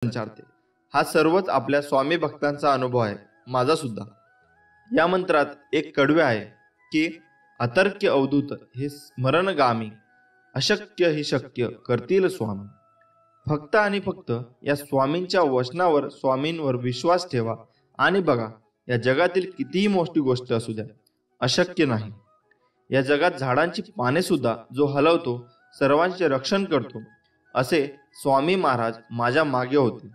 संचारते। हा सर्वच आपल्या स्वामी भक्तांचा अनुभव आहे, माझा सुद्धा। या मंत्रात एक कडवे आहे की अतर्क्य अवधूत हे स्मरणगामी, अशक्य ही शक्य करतील स्वामी। फक्त आणि फक्त या स्वामींच्या वचनावर, स्वामींवर विश्वास ठेवा आणि बघा, या जगातील कितीही मोठी गोष्ट असू द्या, अशक्य नाही। या जगात झाडांची पाने सुद्धा जो हलवतो, सर्वांचे रक्षण करतो, असे स्वामी महाराज माझ्या मागे होते,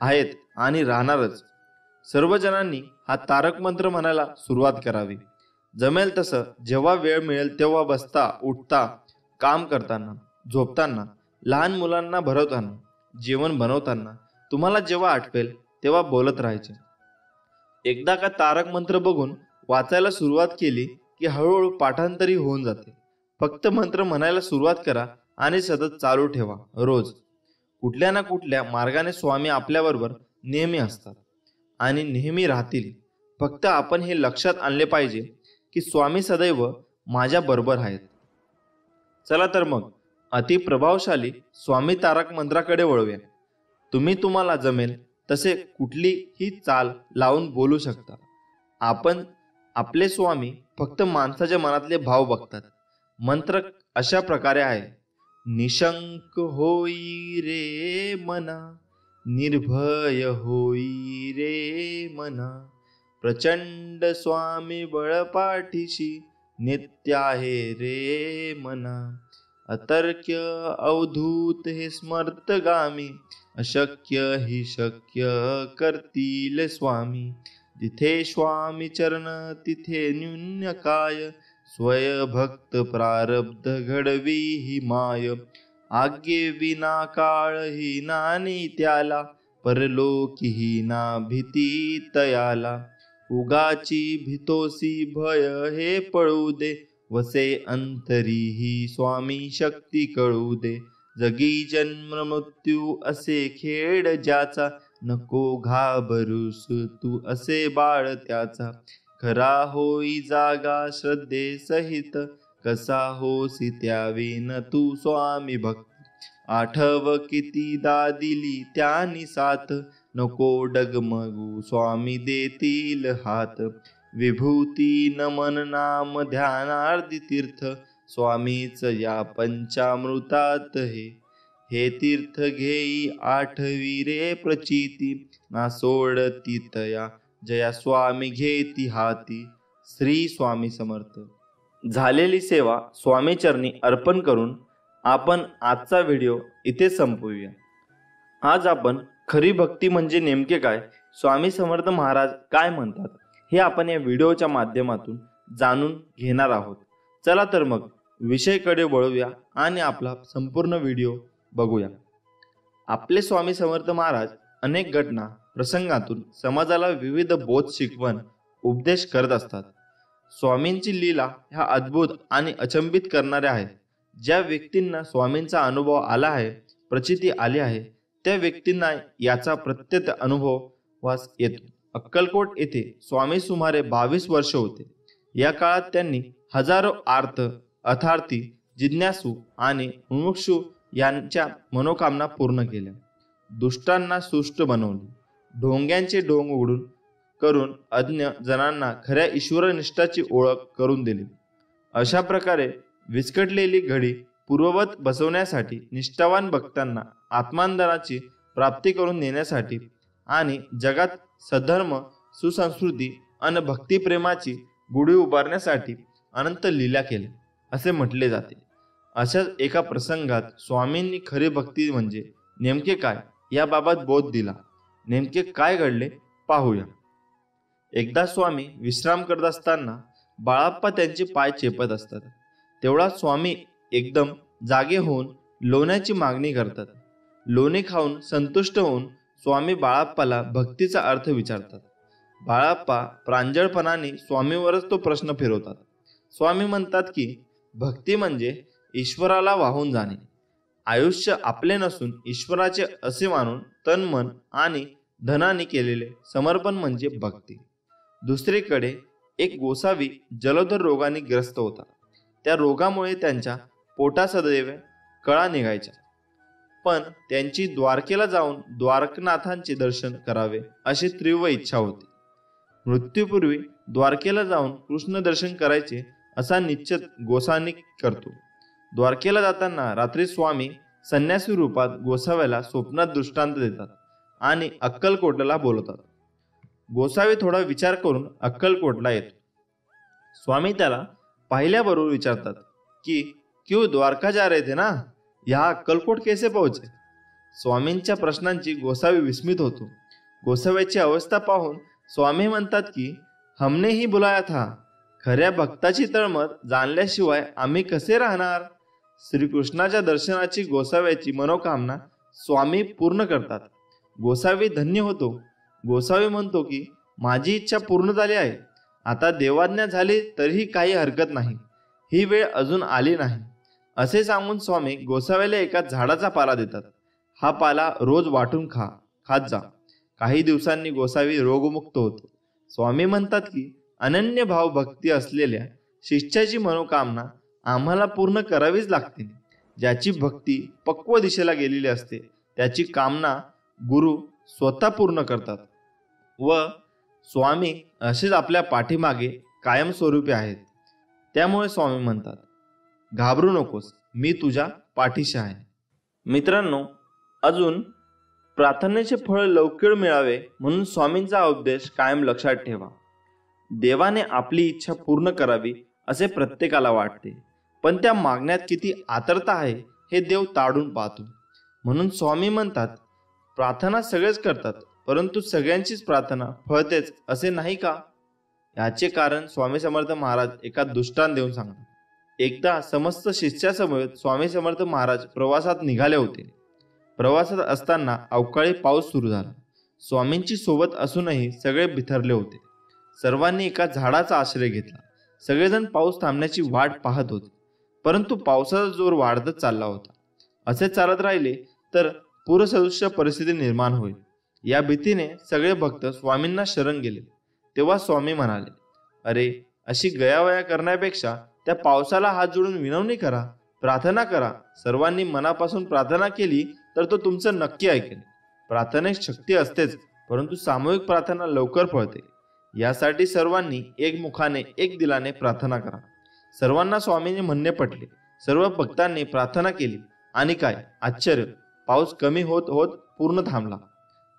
आहेत आणि राहणारच। सर्वजणांनी हा तारक मंत्र म्हणायला सुरुवात करावी। जमेल तसं जेव्हा वेळ मिळेल तेव्हा बसता उठता, काम करताना, झोपताना, लहान मुलांना भरवताना, जेवण बनवताना, तुम्हाला जेव्हा आठवेल तेव्हा बोलत राहायचे। एकदा का तारक मंत्र बघून वाचायला सुरुवात केली की हळूहळू पाठांतरी होऊन जाते। फक्त मंत्र म्हणायला सुरुवात करा आणि सतत चालू ठेवा। रोज कुठल्या ना कुठल्या मार्गाने स्वामी आपल्याबरोबर नेहमी असतात आणि नेहमी राहतील। फक्त आपण हे लक्षात आणले पाहिजे की स्वामी सदैव माझ्या बरोबर आहेत। चला तर मग अतिप्रभावशाली स्वामी तारक मंत्राकडे वळूया। तुम्हाला जमेल तसे कुठलीही चाल लावून बोलू शकता। आपण आपले स्वामी फक्त माणसाच्या मनातले भाव बघतात। मंत्र अशा प्रकारे आहे: निशंक होई रे मना, निर्भय होई रे मना, प्रचंड स्वामी बळपाठीशी, नित्य आहे रे मना, अतर्क्य अवधूत हे स्मर्तगामी, अशक्य ही शक्य करतील स्वामी। जिथे स्वामी चरण तिथे न्यून्य काय, स्वय भक्त प्रारब्ध घडवी ही माय, आज्ञे विना काळ ही नानी त्याला, परलोकी ही ना भीती तयाला, उगाची भीतोसी भय हे पळू दे, वसे अंतरी ही स्वामी शक्ती कळू दे, जगी जन्म मृत्यू असे खेळ ज्याचा, नको घाबरूस तू असे बाळ त्याचा, खरा होई जागा श्रद्धे सहित, कसा होसी त्याविन तू स्वामी भक्त, आठव कितीदा दिली त्यांनी साथ, नको डगमगू स्वामी देतील हात, विभूती नमन नाम ध्यानार्धी तीर्थ, स्वामीच या पंचामृतात हे तीर्थ घेई आठवी रे प्रचिती, ना सोडती तया जया स्वामी घेती हाती। श्री स्वामी समर्थ। झालेली सेवा स्वामी चरणी अर्पण करून आपण आजचा व्हिडिओ इथे संपवूया। आज आपण खरी भक्ती म्हणजे नेमके काय, स्वामी समर्थ महाराज काय म्हणतात, हे आपण या व्हिडिओच्या माध्यमातून जाणून घेणार आहोत। चला तर मग विषयाकडे वळूया आणि आपला संपूर्ण व्हिडिओ बघूया। आपले स्वामी समर्थ महाराज अनेक घटना प्रसंगातून समाजाला विविध बोध शिकवण उपदेश करत असतात। स्वामींची लीला ह्या अद्भुत आणि अचंबित करणाऱ्या आहेत। ज्या व्यक्तींना स्वामींचा अनुभव आला आहे, प्रचिती आली आहे, त्या व्यक्तींना याचा प्रत्यक्ष अनुभव वास येतो। अक्कलकोट येथे स्वामी सुमारे 22 वर्ष होते। या काळात त्यांनी हजारो आर्त, अर्थार्थी, जिज्ञासू आणि मुमुक्षू यांच्या मनोकामना पूर्ण केल्या। दुष्टांना सुष्ट बनवले, ढोंग्यांचे ढोंग उघडून करून अज्ञ जनांना खऱ्या ईश्वरनिष्ठाची ओळख करून दिली। अशा प्रकारे विस्कटलेली घडी पूर्ववत बसवण्यासाठी, निष्ठावान भक्तांना आत्मानंदाची प्राप्ती करून देण्यासाठी आणि जगात सधर्म, सुसंस्कृती आणि भक्तिप्रेमाची गुढी उभारण्यासाठी अनंत लीला केल्या असे म्हटले जाते। अशाच एका प्रसंगात स्वामींनी खरी भक्ती म्हणजे नेमके काय याबाबत बोध दिला। नेमके काय घडले पाहूया। एकदा स्वामी विश्राम करत असताना बाळाप्पा त्यांचे पाय चेपत असतात। तेवढा स्वामी एकदम जागे होऊन लोण्याची मागणी करतात। लोणी खाऊन संतुष्ट होऊन स्वामी बाळाप्पाला भक्तीचा अर्थ विचारतात। बाळाप्पा प्रांजळपणाने स्वामीवरच तो प्रश्न फिरवतात। स्वामी म्हणतात की भक्ती म्हणजे ईश्वराला वाहून जाणे, आयुष्य आपले नसून ईश्वराचे असे मानून तन मन आणि धनाने केलेले समर्पण म्हणजे भक्ती। दुसरीकडे एक गोसावी जलोदर रोगाने ग्रस्त होता। त्या रोगामुळे त्यांच्या पोटा सदैव कळा निघायच्या। पण त्यांची द्वारकेला जाऊन द्वारकनाथांचे दर्शन करावे अशी तीव्र इच्छा होती. मृत्यूपूर्वी द्वारकेला जाऊन कृष्ण दर्शन करायचे असा निश्चय गोसावी करतो. द्वारकेला जाताना रात्री स्वामी संन्यासी रूपात गोसाव्याला स्वप्नात दृष्टांत देतात आणि अक्कलकोटला बोलवतात. गोसावी थोडा विचार करून अक्कलकोटला येतो. स्वामी त्याला पाहिल्याबरोबर विचारतात की क्यों द्वारका जा रहे थे ना, यहाँ अक्कलकोट कैसे पहुंचे? स्वामींच्या प्रश्नांची गोसावी विस्मित होतो. गोसाव्याची अवस्था पाहून स्वामी म्हणतात की हमने ही बुलाया था. खऱ्या भक्ताची तळमळ जाणल्याशिवाय आम्ही कसे राहणार? श्रीकृष्णाच्या दर्शनाची गोसाव्याची मनोकामना स्वामी पूर्ण करतात. गोसावी धन्य होतो. गोसावी म्हणतो की माझी इच्छा पूर्ण झाली आहे. आता देवाज्ञा झाली तरीही काही हरकत नाही. ही वेळ अजून आली नाही. असे सांगून स्वामी गोसाव्याला एका झाडाचा पाला देतात. हा पाला रोज वाटून खात जा. काही दिवसांनी गोसावी रोगमुक्त होतो. स्वामी म्हणतात की अनन्य भाव भक्ती असलेल्या शिष्याची मनोकामना आम्हाला पूर्ण करावीच लागते. ज्याची भक्ती पक्व दिशेला गेलेली असते त्याची कामना गुरु स्वतः पूर्ण करतात व स्वामी असेच आपल्या पाठीमागे कायमस्वरूपी आहेत. त्यामुळे स्वामी म्हणतात, घाबरू नकोस, मी तुझ्या पाठीशी आहे. मित्रांनो, अजून प्रार्थनेचे फळ लवकर मिळावे म्हणून स्वामींचा उपदेश कायम लक्षात ठेवा. देवाने आपली इच्छा पूर्ण करावी असे प्रत्येकाला वाटते, पण त्या मागण्यात किती आतुरता आहे हे देव ताडून पाहतो. म्हणून स्वामी म्हणतात, प्रार्थना सगळेच करतात, परंतु सगळ्यांचीच प्रार्थना फळतेच असे नाही का? याचे कारण स्वामी समर्थ महाराज एका दृष्टांत देऊन सांगतात. एकदा समस्त शिष्यासमवेत स्वामी समर्थ महाराज प्रवासात निघाले होते. प्रवासात असताना अवकाळी पाऊस सुरू झाला. स्वामींची सोबत असूनही सगळे बिथरले होते. सर्वांनी एका झाडाचा आश्रय घेतला. सगळेजण पाऊस थांबण्याची वाट पाहत होते, परंतु पावसाचा जोर वाढतच चालला होता. असे चालत राहिले तर पूरसदृश्य परिस्थिती निर्माण होईल या भीतीने सगळे भक्त स्वामींना शरण गेले. तेव्हा स्वामी म्हणाले, अरे, अशी गयावया करण्यापेक्षा त्या पावसाला हात जोडून विनवणी करा, प्रार्थना करा. सर्वांनी मनापासून प्रार्थना केली तर तो तुमचं नक्की ऐकेल. प्रार्थनेत शक्ती असतेच, परंतु सामूहिक प्रार्थना लवकर फळते. यासाठी सर्वांनी एकमुखाने एक दिलाने प्रार्थना करा. सर्वांना स्वामींचे म्हणणे पटले. सर्व भक्तांनी प्रार्थना केली आणि काय आश्चर्य, पाऊस कमी होत होत पूर्ण थांबला.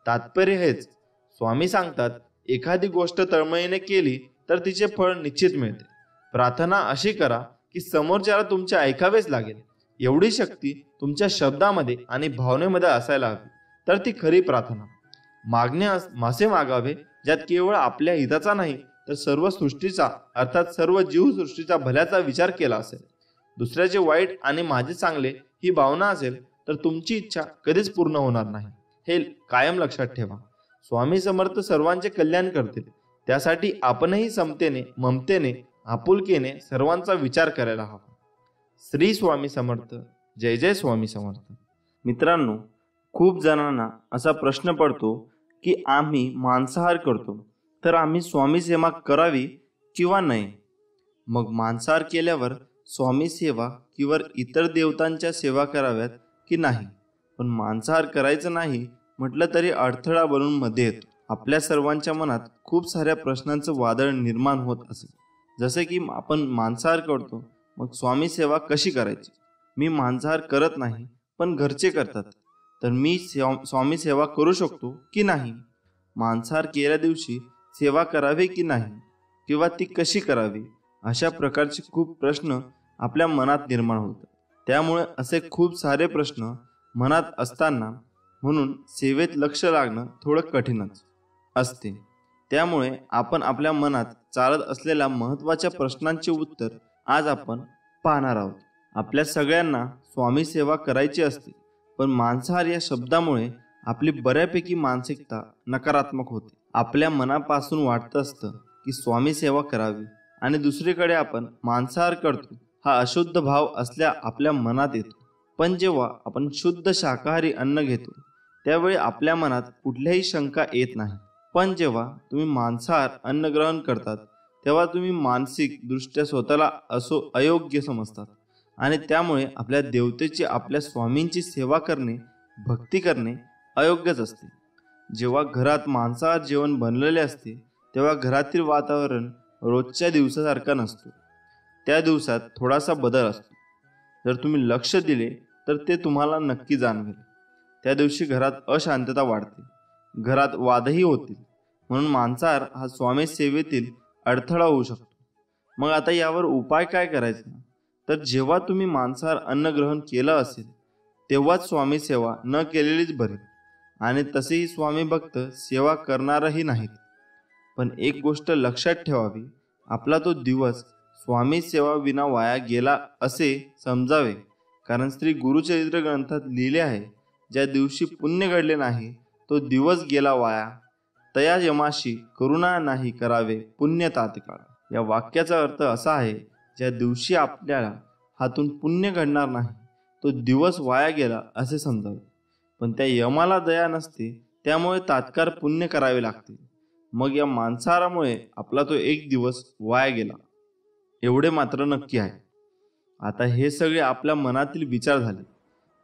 तात्पर्य हेच, स्वामी सांगतात, एखादी गोष्ट तळमळीने केली तर तिचे फळ निश्चित मिळते. प्रार्थना अशी करा की समोरच्याला तुमचे ऐकावेच लागेल. एवढी शक्ती तुमच्या शब्दामध्ये आणि भावनेमध्ये असायला हवी, तर ती खरी प्रार्थना. मासे मागावे ज्यात केवळ आपल्या हिताचा नाही तर सर्व सृष्टीचा, अर्थात सर्व जीवसृष्टीचा भल्याचा विचार केला असेल. दुसऱ्याचे वाईट आणि माझे चांगले ही भावना असेल तर तुमची इच्छा कधीच पूर्ण होणार नाही. हे कायम लक्षात ठेवा. स्वामी समर्थ सर्वांचे कल्याण करतील. त्यासाठी आपणही समतेने, ममतेने, आपुलकीने सर्वांचा विचार करायला हवा. श्री स्वामी समर्थ. जय जय स्वामी समर्थ. मित्रांनो, खूप जणांना असा प्रश्न पडतो की आम्ही मांसाहार करतो तर आम्ही स्वामी सेवा करावी किंवा नाही. मग मांसाहार केल्यावर स्वामी सेवा किंवा इतर देवतांच्या सेवा कराव्यात की नाही? पण मांसाहार करायचं नाही म्हटलं तरी अडथळा बनून मध्ये येतो. आपल्या सर्वांच्या मनात खूप साऱ्या प्रश्नांचं वादळ निर्माण होत असेल. जसे की आपण मांसाहार करतो, मग स्वामी सेवा कशी करायची? मी मांसाहार करत नाही पण घरचे करतात, तर मी स्वामी सेवा करू शकतो की नाही? मांसाहार केल्या दिवशी सेवा करावी की नाही, किंवा ती कशी करावी? अशा प्रकारचे खूप प्रश्न आपल्या मनात निर्माण होतात. त्यामुळे असे खूप सारे प्रश्न मनात असताना म्हणून सेवेत लक्ष लागणं थोडं कठीणच असते. त्यामुळे आपण आपल्या मनात चालत असलेल्या महत्त्वाच्या प्रश्नांचे उत्तर आज आपण पाहणार आहोत. आपल्या सगळ्यांना स्वामी सेवा करायची असते, पण मांसाहार या शब्दामुळे आपली बऱ्यापैकी मानसिकता नकारात्मक होते. आपल्या मनापासून वाटतं असतं की स्वामी सेवा करावी आणि दुसरीकडे आपण मांसाहार करतो हा अशुद्ध भाव असल्या आपल्या मनात येतो. पण जेव्हा आपण शुद्ध शाकाहारी अन्न घेतो त्यावेळी आपल्या मनात कुठल्याही शंका येत नाही. पण जेव्हा तुम्ही मांसाहार अन्न ग्रहण करतात तेव्हा तुम्ही मानसिक दृष्ट्या स्वतःला अयोग्य समजतात आणि त्यामुळे आपल्या देवतेची, आपल्या स्वामींची सेवा करणे भक्ती करणे अयोग्यच असते. जेव्हा घरात मांसाहार जेवण बनलेले असते तेव्हा घरातील वातावरण रोजच्या दिवसासारखा नसतो. त्या दिवसात थोडासा बदल असतो. जर तुम्ही लक्ष दिले तर ते तुम्हाला नक्की जाणवेल. त्या दिवशी घरात अशांतता वाढते, घरात वादही होतील. म्हणून मांसाहार हा स्वामी सेवेतील अडथळा होऊ शकतो. मग आता यावर उपाय काय करायचा? तर जेव्हा तुम्ही मांसाहार अन्न ग्रहण केलं असेल तेव्हाच स्वामी सेवा न केलेलीच बरी. आणि तसेही स्वामी भक्त सेवा करणारही नाहीत. पण एक गोष्ट लक्षात ठेवावी, आपला तो दिवस स्वामी सेवा विना वाया गेला असे समजावे. कारण श्री गुरुचरित्र ग्रंथात लिहिले आहे, ज्या दिवशी पुण्य घडले नाही तो दिवस गेला वाया. तया यमाशी करुणा नाही करावे पुण्य तात्काळ. या वाक्याचा अर्थ असा आहे, ज्या दिवशी आपल्याला हातून पुण्य घडणार नाही तो दिवस वाया गेला असे समजावे. पण त्या यमाला दया नसते, त्यामुळे तात्काळ पुण्य करावे लागते. मग या मांसाहारामुळे आपला तो एक दिवस वाया गेला एवढे मात्र नक्की आहे. आता हे सगळे आपल्या मनातील विचार झाले.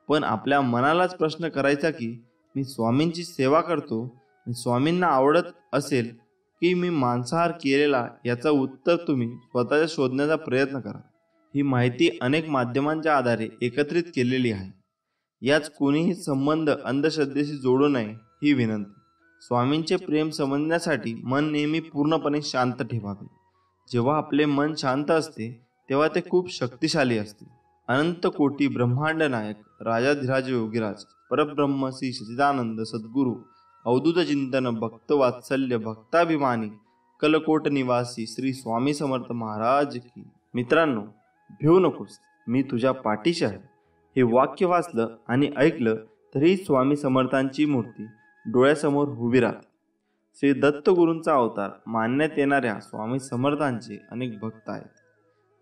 पण आपल्या मनालाच प्रश्न करायचा की मी स्वामींची सेवा करतो आणि स्वामींना आवडत असेल की मी मांसाहार केलेला, याचं उत्तर तुम्ही स्वतःच्या शोधण्याचा प्रयत्न करा. ही माहिती अनेक माध्यमांच्या आधारे एकत्रित केलेली आहे. याच कोणीही संबंध अंधश्रद्धेशी जोडू नये ही विनंती. स्वामींचे प्रेम समजण्यासाठी मन नेहमी पूर्णपणे शांत ठेवावे. जेव्हा आपले मन शांत असते तेव्हा ते खूप शक्तिशाली असते. अनंत कोटी ब्रह्मांड नायक राजाधिराज योगीराज परब्रह्म श्री सच्चिदानंद सद्गुरु अवधूत चिंतन भक्त वात्सल्य भक्ताभिमानी कलकोट निवासी श्री स्वामी समर्थ महाराज की. मित्रांनो, भिवू नकोस, मी तुझ्या पाठीशी आहे. हे वाक्य वाचलं आणि ऐकलं तरी स्वामी समर्थांची मूर्ती डोळ्यासमोर उभी राहते. श्री दत्तगुरूंचा अवतार मानण्यात येणाऱ्या स्वामी समर्थांचे अनेक भक्त आहेत.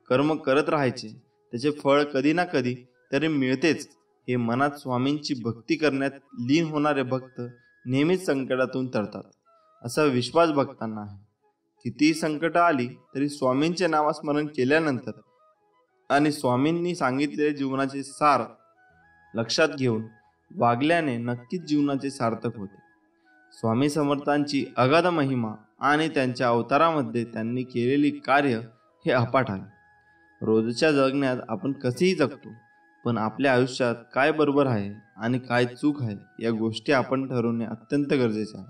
कर्म करत राहायचे, त्याचे फळ कधी ना कधी तरी मिळतेच हे मनात स्वामींची भक्ती करण्यात लीन होणारे भक्त नेहमीच संकटातून तरतात असा विश्वास भक्तांना आहे. कितीही संकट आली तरी स्वामींचे नामस्मरण केल्यानंतर आणि स्वामींनी सांगितलेले जीवनाचे सार लक्षात घेऊन वागल्याने नक्कीच जीवनाचे सार्थक होते. स्वामी समर्थांची अगाध महिमा आणि त्यांच्या अवतारामध्ये त्यांनी केलेली कार्य हे अफाट आहे. रोजच्या जगण्यात आपण कसेही जगतो, पण आपल्या आयुष्यात काय बरोबर आहे आणि काय चूक आहे या गोष्टी आपण ठरवणे अत्यंत गरजेचे आहे.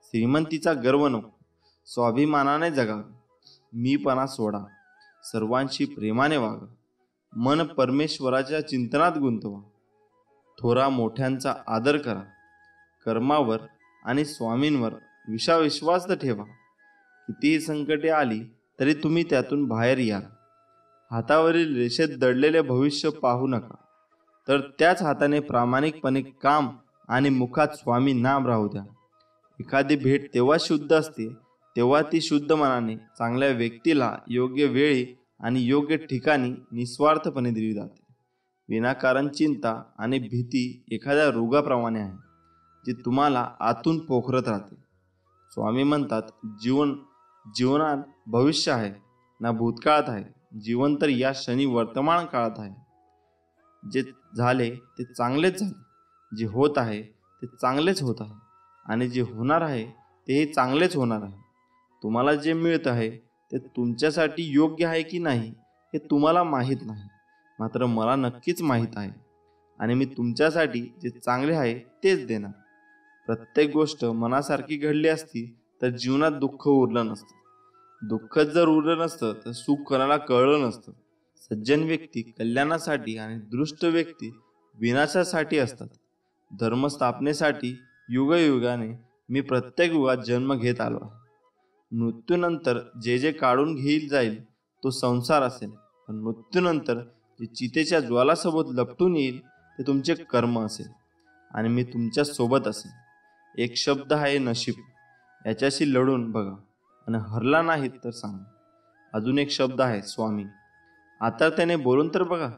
श्रीमंतीचा गर्व नको, स्वाभिमानाने जगावे, मीपणा सोडा, सर्वांशी प्रेमाने वागा, मन परमेश्वराच्या चिंतनात गुंतवा, थोरा मोठ्यांचा आदर करा, कर्मावर आणि स्वामींवर विश्वास ठेवा. कितीही संकटे आली तरी तुम्ही त्यातून बाहेर या. हातावरील रेषेत दडलेले भविष्य पाहू नका, तर त्याच हाताने प्रामाणिकपणे काम आणि मुखात स्वामी नाम राहू द्या. एखादी भेट तेव्हा शुद्ध असते तेव्हा ती शुद्ध मनाने चांगल्या व्यक्तीला योग्य वेळी आणि योग्य ठिकाणी निस्वार्थपणे दिली जाते. विनाकारण चिंता आणि भीती एखाद्या रोगाप्रमाणे आहे, जी तुम्हाला आतून पोखरत राहते. स्वामी म्हणतात, जीवनात भविष्य आहे ना भूतकाळात आहे. जीवन तर या क्षणी वर्तमान काळात आहे. जे झाले ते चांगलेच झाले, जे होत आहे ते चांगलेच होत आहे आणि जे होणार आहे तेही चांगलेच होणार आहे. तुम्हाला जे मिळत आहे ते तुमच्यासाठी योग्य आहे की नाही हे तुम्हाला माहीत नाही, मात्र मला नक्कीच माहीत आहे आणि मी तुमच्यासाठी जे चांगले आहे तेच देणार. प्रत्येक गोष्ट मनासारखी घडली असती तर जीवनात दुःख उरलं नसतं. दुःखच जर उरलं नसतं तर सुख कोणाला कळलं नसतं. सज्जन व्यक्ती कल्याणासाठी आणि दृष्ट व्यक्ती विनाशासाठी असतात. धर्मस्थापनेसाठी युगयुगाने मी प्रत्येक युगात जन्म घेत आलो आहे. मृत्यूनंतर जे जे काढून घेईल जाईल तो संसार असेल, पण मृत्यूनंतर जे चितेच्या ज्वालासोबत लपटून येईल ते तुमचे कर्म असेल आणि मी तुमच्या सोबत असेल. एक शब्द आहे नशीब, याच्याशी लढून बघा आणि हरला नाहीत तर सांगा. अजून एक शब्द आहे स्वामी, आता त्याने बोलून तर बघा.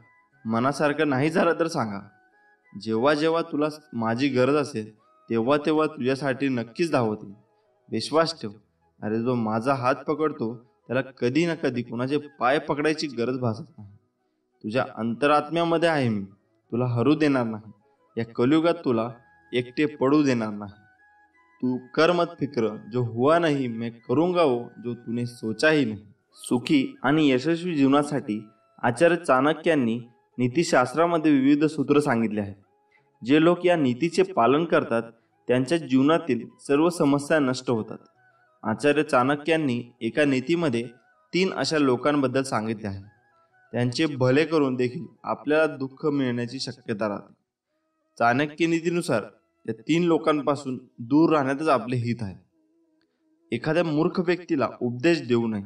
मनासारखं नाही झालं तर सांगा. जेव्हा जेव्हा तुला माझी गरज असेल तेव्हा तेव्हा तुझ्यासाठी नक्कीच धावते. विश्वास ठेव, अरे जो माझा हात पकडतो त्याला कधी ना कधी कोणाचे पाय पकडायची गरज भासत नाही. तुझ्या अंतरात्म्यामध्ये आहे मी, तुला हरू देणार नाही. या कलियुगात तुला एकटे पडू देणार नाही। तू कर मत फिक्र, जो हुआ नहीं मैं करूंगा वो जो तूने सोचा ही नहीं। सुखी आणि यशस्वी जीवनासाठी आचार्य चाणक्यांनी नीतिशास्त्रामध्ये विविध सूत्र सांगितले आहेत। जे लोक या नीतीचे पालन करतात त्यांच्या जीवनातील सर्व समस्या नष्ट होतात। आचार्य चाणक्यांनी एका नीतीमध्ये 3 अशा लोकांबद्दल सांगितले आहे, त्यांचे भले करून देखील आपल्याला दुःख मिळण्याची शक्यता राहते। चाणक्य नीतीनुसार या 3 लोकांपासून दूर राहण्यातच आपले हित आहे। एखाद्या मूर्ख व्यक्तीला उपदेश देऊ नये।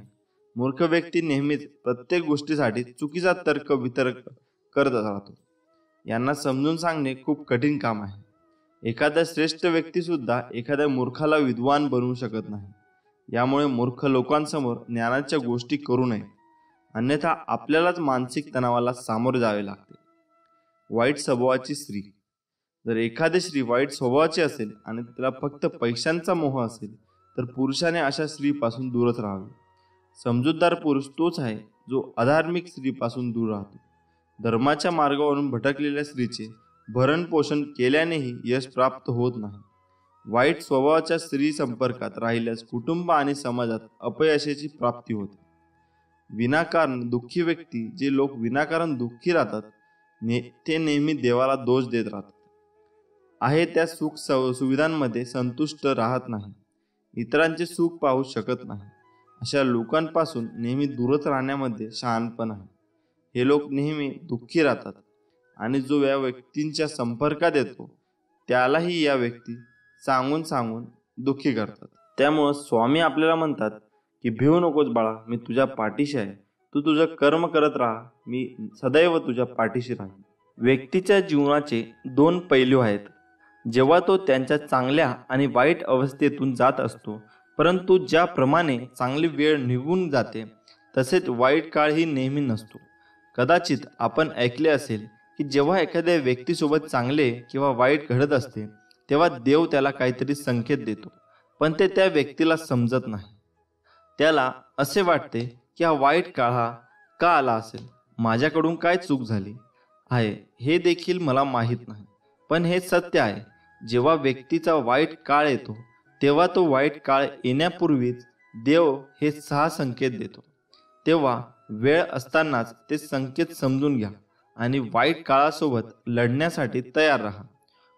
मूर्ख व्यक्ती नेहमीच प्रत्येक गोष्टीसाठी चुकीचा तर्क वितर्क करत राहतो। यांना समजून सांगणे खूप कठीण काम आहे। एखादा श्रेष्ठ व्यक्ती सुद्धा एखाद्या मूर्खाला विद्वान बनवू शकत नाही। यामुळे मूर्ख लोकांसमोर ज्ञानाच्या गोष्टी करू नये, अन्यथा आपल्यालाच मानसिक तणावाला सामोरे जावे लागते। वाईट स्वभावाची स्त्री। जर एखादी स्त्री वाईट स्वभावाची असेल आणि तिला फक्त पैशांचा मोह असेल तर पुरुषाने अशा स्त्रीपासून दूरच राहावे। समजूतदार पुरुष तोच आहे जो अधार्मिक स्त्रीपासून दूर राहतो। धर्माच्या मार्गावरून भटकलेल्या स्त्रीचे भरण पोषण केल्यानेही यश प्राप्त होत नाही। वाईट स्वभावाच्या स्त्री संपर्कात राहिल्यास कुटुंब आणि समाजात अपयशाची प्राप्ती होते। विनाकारण दुःखी व्यक्ती, जे लोक विनाकारण दुःखी राहतात ते नेहमी देवाला दोष देत राहतात, आहे त्या सुख सुविधांमध्ये संतुष्ट राहत नाही, इतरांचे सुख पाहू शकत नाही। अशा लोकांपासून नेहमी दूरच राहण्यामध्ये शहाणपण आहे। हे लोक नेहमी दुःखी राहतात आणि जो या व्यक्तींच्या संपर्कात येतो त्यालाही या व्यक्ती सांगून सांगून दुःखी करतात। त्यामुळे स्वामी आपल्याला म्हणतात की भिवू नकोस बाळा, मी तुझ्या पाठीशी आहे। तू तुझं कर्म करत राहा, मी सदैव तुझ्या पाठीशी राहीन। व्यक्तीच्या जीवनाचे 2 पैलू आहेत। जेव्हा तो त्यांच्या चांगल्या आणि वाईट अवस्थेतून जात असतो, परंतु ज्याप्रमाणे चांगली वेळ निघून जाते तसेच वाईट काळही नेहमी नसतो। कदाचित आपण ऐकले असेल की जेव्हा एखाद्या व्यक्तीसोबत चांगले किंवा वाईट घडत असते तेव्हा देव त्याला काहीतरी संकेत देतो, पण ते त्या व्यक्तीला समजत नाही। त्याला असे वाटते की हा वाईट काळ का आला असेल, माझ्याकडून काय चूक झाली आहे हे देखील मला माहीत नाही। पण हे सत्य आहे, जेव्हा व्यक्तीचा वाईट काळ येतो तेव्हा तो वाईट काळ येण्यापूर्वीच देव हे 6 संकेत देतो। तेव्हा वेळ असतानाच ते संकेत समजून घ्या आणि वाईट काळासोबत लढण्यासाठी तयार राहा।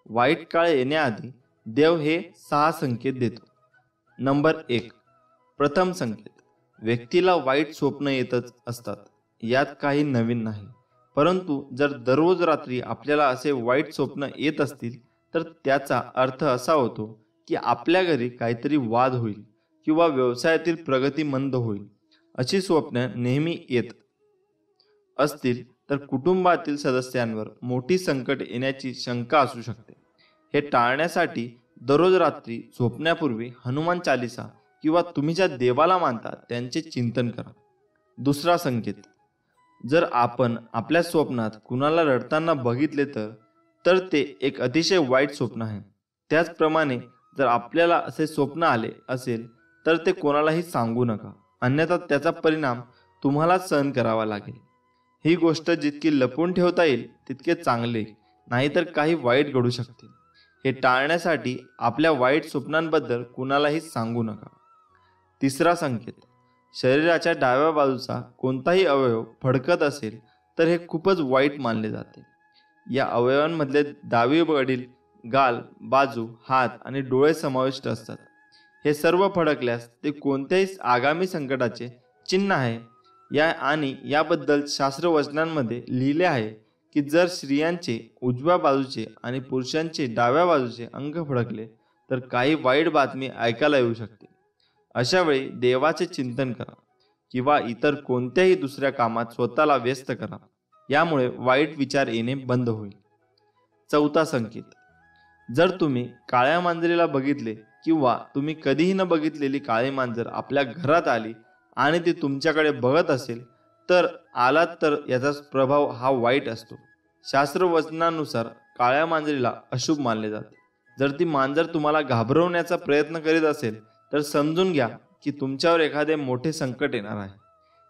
वाईट काळ येण्याआधी देव हे 6 संकेत देतो। नंबर 1, प्रथम संकेत। व्यक्तीला वाईट स्वप्न येतच असतात, यात काही नवीन नाही। परंतु जर दररोज रात्री आपल्याला असे वाईट स्वप्न येत असतील तर त्याचा अर्थ असा होतो की आपल्या घरी काहीतरी वाद होईल किंवा व्यवसायातील प्रगती मंद होईल। अशी स्वप्न नेहमी येत असतील तर कुटुंबातील सदस्यांवर मोठी संकट येण्याची शंका असू शकते। हे टाळण्यासाठी दररोज रात्री झोपण्यापूर्वी हनुमान चालीसा किंवा तुम्ही ज्या देवाला मानता त्यांचे चिंतन करा। दुसरा संकेत। जर आपण आपल्या स्वप्नात कुणाला रडताना बघितले तर ते एक अतिशय वाईट स्वप्न आहे। त्याचप्रमाणे जर आपल्याला असे स्वप्न आले असेल तर ते कोणालाही सांगू नका, अन्यथा त्याचा परिणाम तुम्हाला सहन करावा लागेल। ही गोष्ट जितकी लपवून ठेवता येईल तितके चांगले, नाहीतर काही वाईट घडू शकते। हे टाळण्यासाठी आपल्या वाईट स्वप्नांबद्दल कुणालाही सांगू नका। तिसरा संकेत। शरीराच्या डाव्या बाजूचा कोणताही अवयव फडकत असेल तर हे खूपच वाईट मानले जाते। या अवयवांमधले डावीकडील गाल, बाजू, हात आणि डोळे समाविष्ट असतात। हे सर्व फडकल्यास ते कोणत्याही आगामी संकटाचे चिन्ह आहे। याबद्दल शास्त्रवचनांमध्ये लिहिले आहे की जर स्त्रियांचे उजव्या बाजूचे आणि पुरुषांचे डाव्या बाजूचे अंग फडकले तर काही वाईट बातमी ऐकायला येऊ शकते। अशा वेळी देवाचे चिंतन करा किंवा इतर कोणत्याही दुसऱ्या कामात स्वतःला व्यस्त करा, यामुळे वाईट विचार येणे बंद होईल। चौथा संकेत। जर तुम्ही काळ्या मांजरीला बघितले किंवा तुम्ही कधीही न बघितलेली काळी मांजर आपल्या घरात आली आणि ती तुमच्याकडे बघत असेल तर याचा प्रभाव हा वाईट असतो। शास्त्रवचनानुसार काळ्या मांजरीला अशुभ मानले जाते। जर ती मांजर तुम्हाला घाबरवण्याचा प्रयत्न करीत असेल तर समजून घ्या की तुमच्यावर एखादे मोठे संकट येणार आहे।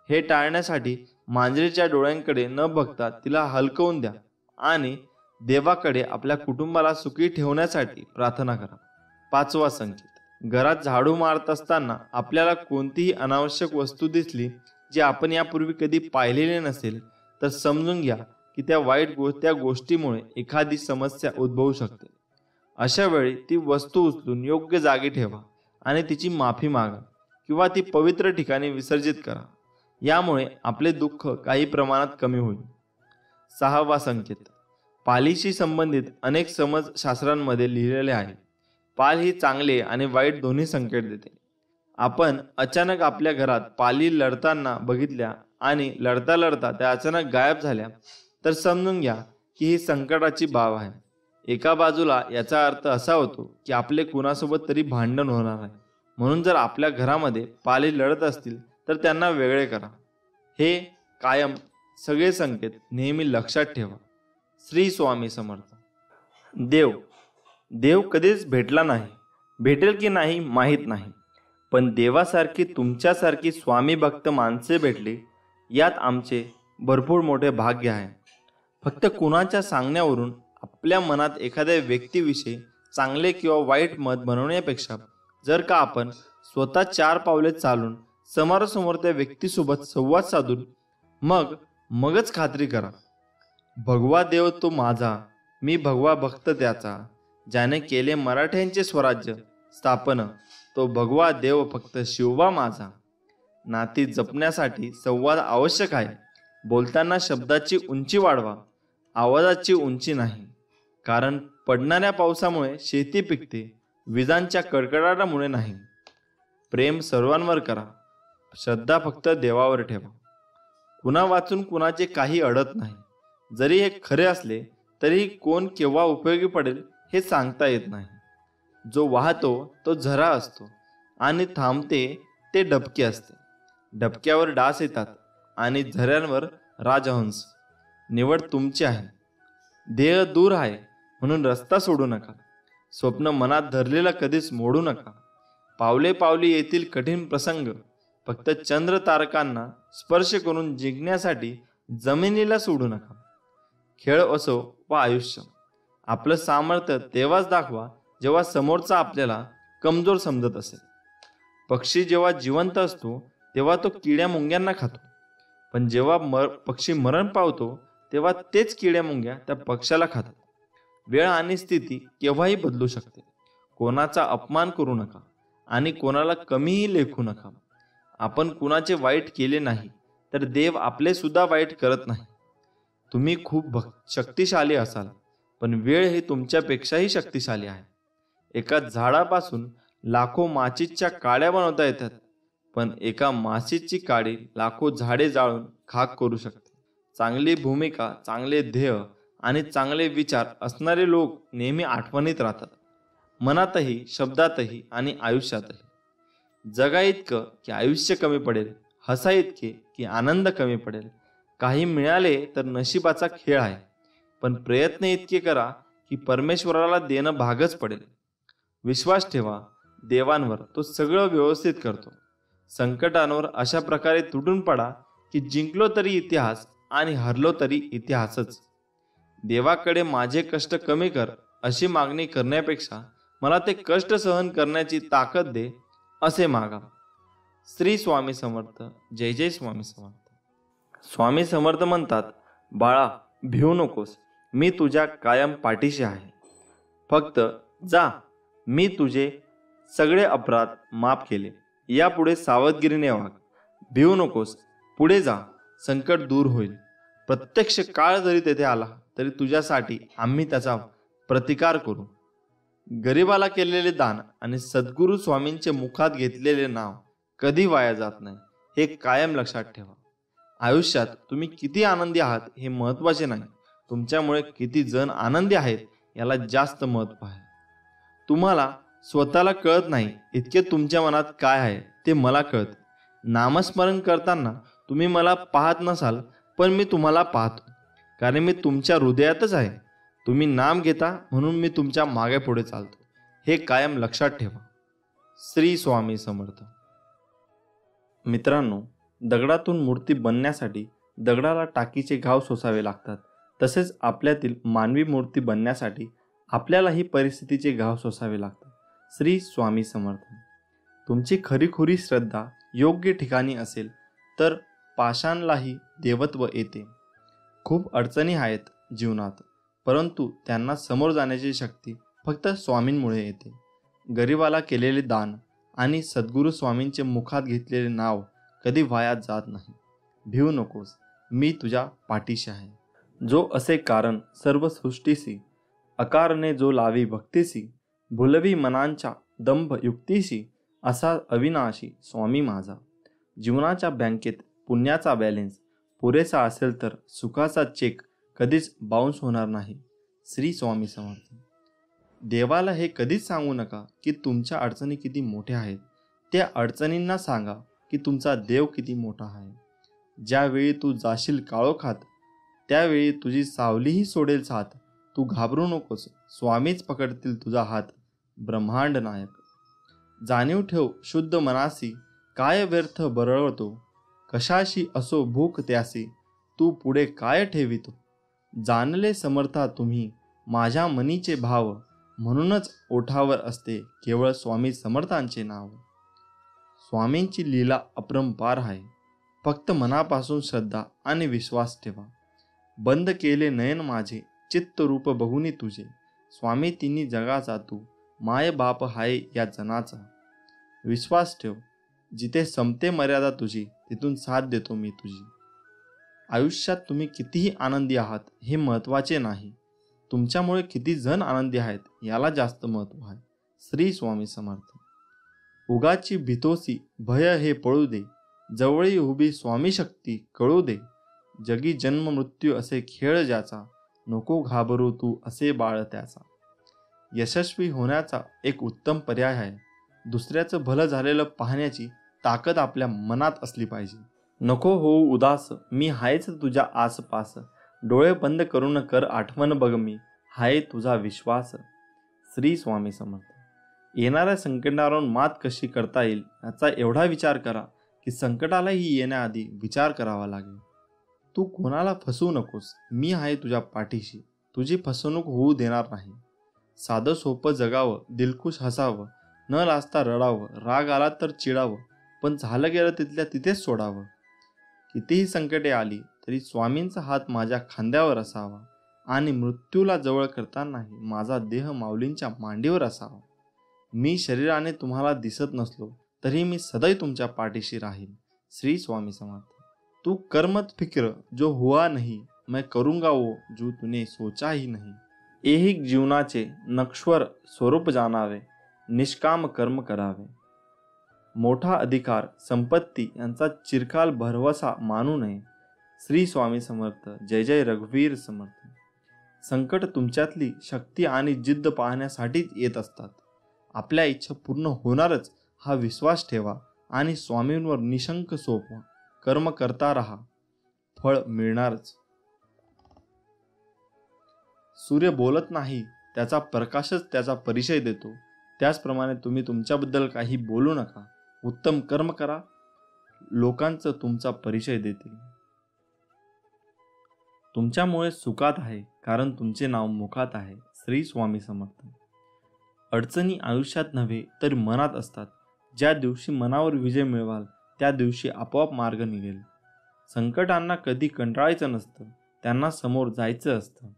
हे टाळण्यासाठी मांजरीच्या डोळ्यांकडे न बघता तिला हलकवून द्या आणि देवाकडे आपल्या कुटुंबाला सुखी ठेवण्यासाठी प्रार्थना करा. 5वा संकेत, घरात झाडू मारत असताना आपल्याला कोणतीही अनावश्यक वस्तू दिसली जी आपण यापूर्वी कधी पाहिलेली नसेल तर समजून घ्या की त्या गोष्टीमुळे एखादी समस्या उद्भवू शकते. अशा वेळी ती वस्तू उचलून योग्य जागी ठेवा आणि तिची माफी मागा किंवा ती पवित्र ठिकाणी विसर्जित करा. यामुळे आपले दुःख काही प्रमाणात कमी होईल. 6वा संकेत, पालीशी संबंधित अनेक समज शास्त्रांमध्ये लिहिलेले आहे. पाल ही चांगले आणि वाईट दोन्ही संकेत देते. आपण अचानक आपल्या घरात पाली लढताना बघितल्या आणि लढता लढता त्या अचानक गायब झाल्या तर समजून घ्या की ही संकटाची बाब आहे. एका बाजूला याचा अर्थ असा होतो की आपले कुणासोबत तरी भांडण होणार आहे. म्हणून जर आपल्या घरामध्ये पाली लढत असतील तर त्यांना वेगळे करा. हे कायम सगळे संकेत नेहमी लक्षात ठेवा. श्री स्वामी समर्थ. देव कधीच भेटला नाही, भेटेल की नाही माहीत नाही, पण देवासारखी तुमच्यासारखी स्वामी भक्त माणसे भेटली यात आमचे भरपूर मोठे भाग्य आहे. फक्त कुणाच्या सांगण्यावरून आपल्या मनात एखाद्या व्यक्तीविषयी चांगले किंवा वाईट मत बनवण्यापेक्षा जर का आपण स्वतः 4 पावले चालून समोरासमोर त्या व्यक्तीसोबत संवाद साधून मगच खात्री करा. भगवा देव तो माझा, मी भगवा भक्त त्याचा, ज्याने केले मराठ्यांचे स्वराज्य स्थापन, तो भगवा देव फक्त शिवबा माझा. नाती जपण्यासाठी संवाद आवश्यक आहे. बोलताना शब्दाची उंची वाढवा, आवाजाची उंची नाही. कारण पडणाऱ्या पावसामुळे शेती पिकते, विजांच्या कडकडाटामुळे नाही. प्रेम सर्वांवर करा, श्रद्धा फक्त देवावर ठेवा. कुणा वाचून कुणाचे काही अडत नाही. जरी हे खरे असले तरी कोण केव्हा उपयोगी पडेल हे सांगता येत नाही. जो वाहतो तो झरा असतो आणि थांबते ते डबके असते. डबक्यावर डास येतात आणि झऱ्यांवर राजहंस. निवड तुमची आहे. ध्येय दूर आहे म्हणून रस्ता सोडू नका. स्वप्न मनात धरलेला कधीच मोडू नका. पावले पावली येतील कठीण प्रसंग. फक्त चंद्र तारकांना स्पर्श करून जिंकण्यासाठी जमिनीला सोडू नका. खेळ असो वा आयुष्य, आपलं सामर्थ्य तेव्हाच दाखवा जेव्हा समोरचा आपल्याला कमजोर समजत असेल. पक्षी जेव्हा जिवंत असतो तेव्हा तो किड्या मुंग्यांना खातो, पण जेव्हा पक्षी मरण पावतो तेव्हा तेच किड्या मुंग्या त्या पक्षाला खातात. वेळ आणि स्थिती केव्हाही बदलू शकते. कोणाचा अपमान करू नका आणि कोणाला कमीही लेखू नका. आपण कुणाचे वाईट केले नाही तर देव आपले सुद्धा वाईट करत नाही. तुम्ही खूप शक्तिशाली असाल, पण वेळ ही तुमच्यापेक्षाही शक्तिशाली आहे. एका झाडापासून लाखो माचीच्या काड्या बनवता येतात, पण एका माचीची काडी लाखो झाडे जाळून खाक करू शकते. चांगली भूमिका, चांगले ध्येय आणि चांगले विचार असणारे लोक नेहमी आठवणीत राहतात, मनातही, शब्दातही आणि आयुष्यातही. जगा इतकं की आयुष्य कमी पडेल, हसा इतके की आनंद कमी पडेल. काही मिळाले तर नशिबाचा खेळ आहे, पण प्रयत्न इतके करा की परमेश्वराला देणं भागच पडेल. विश्वास ठेवा देवांवर, तो सगळं व्यवस्थित करतो. संकटांवर अशा प्रकारे तुटून पडा की जिंकलो तरी इतिहास आणि हरलो तरी इतिहासच. देवाकडे माझे कष्ट कमी कर अशी मागणी करण्यापेक्षा मला ते कष्ट सहन करण्याची ताकद दे असे मागा. श्री स्वामी समर्थ. जय जय स्वामी समर्थ. स्वामी समर्थ म्हणतात, बाळा भिवू नकोस, मी तुझ्या कायम पाठीशी आहे. फक्त जा, मी तुझे सगळे अपराध माफ केले. यापुढे सावधगिरीने वाग. भिवू नकोस, पुढे जा, संकट दूर होईल. प्रत्यक्ष काळ जरी तेथे आला तरी तुझ्यासाठी आम्ही त्याचा प्रतिकार करू. गरिबाला केलेले दान आणि सद्गुरू स्वामींचे मुखात घेतलेले नाव कधी वाया जात नाही, हे कायम लक्षात ठेवा. आयुष्यात तुम्ही किती आनंदी आहात हे महत्त्वाचे नाही, तुमच्यामुळे किती जण आनंदी आहेत याला जास्त महत्त्व आहे. तुम्हाला स्वतःला कळत नाही इतके तुमच्या मनात काय आहे ते मला कळत. नामस्मरण करताना तुम्ही मला पाहत नसाल, पण मी तुम्हाला पाहतो, कारण मी तुमच्या हृदयातच आहे. तुम्ही नाम घेता म्हणून मी तुमच्या मागे पुढे चालतो, हे कायम लक्षात ठेवा. श्री स्वामी समर्थ. मित्रांनो, दगडातून मूर्ती बनण्यासाठी दगडाला टाकीचे घाव सोसावे लागतात, तसेच आपल्यातील मानवी मूर्ती बनण्यासाठी आपल्यालाही परिस्थितीचे घाव सोसावे लागतात. श्री स्वामी समर्थ. तुमची खरीखुरी श्रद्धा योग्य ठिकाणी असेल तर पाषाणलाही देवत्व येते. खूप अडचणी आहेत जीवनात, परंतु त्यांना समोर जाण्याची शक्ती फक्त स्वामींमुळे येते. गरिबाला केलेले दान आणि सद्गुरू स्वामींचे मुखात घेतलेले नाव कधी वाया जात नाही. भिवू नकोस, मी तुझ्या पाठीशी आहे. जो असे कारण सर्व सृष्टीसी, अकारणे जो लावी भक्तीसी, भुलवी मनांच्या दंभ युक्तीशी, असा अविनाशी स्वामी माझा. जीवनाच्या बँकेत पुण्याचा बॅलेन्स पुरेसा असेल तर सुखाचा चेक कधीच बाउन्स होणार नाही. श्री स्वामी समर्थ. देवाला हे कधीच सांगू नका की तुमच्या अडचणी किती मोठ्या आहेत. त्या अडचणींना सांगा की तुमचा देव किती मोठा आहे. ज्यावेळी तू जाशील काळोखात त्यावेळी तुझी सावलीही सोडेल साथ. तू घाबरू नकोस, स्वामीच पकडतील तुझा हात. ब्रह्मांड नायक. जाणीव ठेव शुद्ध मनासी, काय व्यर्थ बरळतो. कशाशी असो भूक त्यासी, तू पुढे काय ठेवितो. जाणले समर्था तुम्ही माझ्या मनीचे भाव, म्हणूनच ओठावर असते केवळ स्वामी समर्थांचे नाव. स्वामींची लीला अपरंपार आहे. फक्त मनापासून श्रद्धा आणि विश्वास ठेवा. बंद केले नयन माझे, चित्त रूप बघुनी तुझे. स्वामी तिन्ही जगाचा तू, माय बाप हाय या जनाचा. विश्वास ठेव, जिथे संपते मर्यादा तुझी, तिथून साथ देतो मी तुझी. आयुष्यात तुम्ही कितीही आनंदी आहात हे महत्त्वाचे नाही, तुमच्यामुळे किती जण आनंदी आहेत याला जास्त महत्त्व आहे. श्री स्वामी समर्थ. उगाची भीतोसी भय हे पळू दे, जवळी उभी स्वामी शक्ती कळू दे. जगी जन्म मृत्यू असे खेळ ज्याचा, नको घाबरू तू असे बाळ त्याचा. यशस्वी होण्याचा एक उत्तम पर्याय आहे. दुसऱ्याचं भलं झालेलं पाहण्याची ताकद आपल्या मनात असली पाहिजे. नको होऊ उदास, मी हायच तुझ्या आसपास. डोळे बंद करून कर आठवण बघ मी, हाय तुझा विश्वास. श्री स्वामी समर्थ. येणाऱ्या संकटावर मात कशी करता येईल याचा एवढा विचार करा की संकटालाही येण्याआधी विचार करावा लागेल. तू कोणाला फसवू नकोस, मी आहे तुझ्या पाठीशी. तुझी फसवणूक होऊ देणार नाही. साधं सोपं जगावं, दिलखुश हसावं, न लाजता रडावं, राग आला तर चिडावं, पण झालं गेलं तिथल्या तिथेच सोडावं. कितीही संकटे आली तरी स्वामींचा हात माझ्या खांद्यावर असावा आणि मृत्यूला जवळ करतानाही माझा देह माऊलींच्या मांडीवर असावा. मी शरीराने तुम्हाला दिसत नसलो तरी मी सदैव तुमच्या पाठीशी राहील. श्री स्वामी समर्थ. तू कर्मत फिक्र जो हुआ नहीं, मैं करूँगा वो जो तूने सोचा ही नहीं. ऐहिक जीवनाचे नश्वर स्वरूप जाणावे, निष्काम कर्म करावे. मोठा अधिकार संपत्ती यांचा चिरकाल भरवसा मानू नये. श्री स्वामी समर्थ. जय जय रघुवीर समर्थ. संकट तुमच्यातली शक्ती आणि जिद्द पाहण्यासाठीच येत असतात. आपल्या इच्छा पूर्ण होणारच हा विश्वास ठेवा आणि स्वामींवर निशंक सोपवा. कर्म करता राहा, फळ मिळणारच. सूर्य बोलत नाही, त्याचा प्रकाशच त्याचा परिचय देतो. त्याचप्रमाणे तुम्ही तुमच्याबद्दल काही बोलू नका. उत्तम कर्म करा, लोकांचं तुमचा परिचय देतील. तुमच्यामुळे सुखात आहे कारण तुमचे नाव मुखात आहे. श्री स्वामी समर्थ. अडचणी आयुष्यात नव्हे तर मनात असतात. ज्या दिवशी मनावर विजय मिळवाल त्या दिवशी आपोआप मार्ग निघेल. संकटांना कधी कंटाळायचं नसतं, त्यांना समोर जायचं असतं.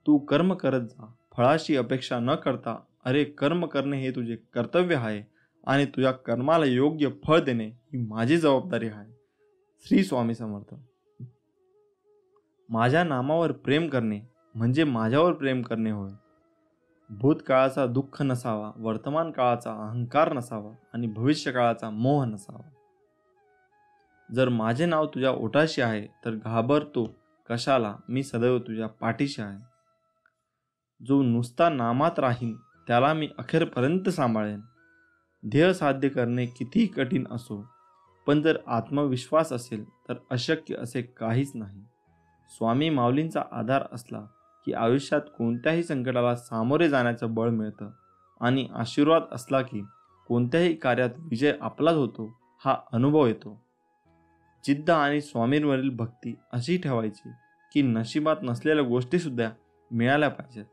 तू कर्म करत जा, फळाची अपेक्षा न करता. अरे कर्म करणे हे तुझे कर्तव्य आहे आणि तुझ्या कर्माला योग्य फळ देणे ही माझी जबाबदारी आहे. श्री स्वामी समर्थ. माझ्या नामावर प्रेम करणे म्हणजे माझ्यावर प्रेम करणे होय. भूतकाळाचा दुःख नसावा, वर्तमान काळाचा अहंकार नसावा आणि भविष्य काळाचा मोह नसावा. जर माझे नाव तुझ्या ओठाशी आहे तर घाबरतो कशाला, मी सदैव तुझ्या पाठीशी आहे. जो नुसता नामात राहीन त्याला मी अखेरपर्यंत सांभाळेन. ध्येय साध्य करणे कितीही कठीण असो, पण जर आत्मविश्वास असेल तर अशक्य असे काहीच नाही. स्वामी माऊलींचा आधार असला की आयुष्यात कोणत्याही संकटाला सामोरे जाण्याचं बळ मिळतं आणि आशीर्वाद असला की कोणत्याही कार्यात विजय आपलाच होतो हा अनुभव येतो. जिद्द आणि स्वामींवरील भक्ती अशी ठेवायची की नशिबात नसलेल्या गोष्टी सुद्धा मिळाल्या पाहिजेत.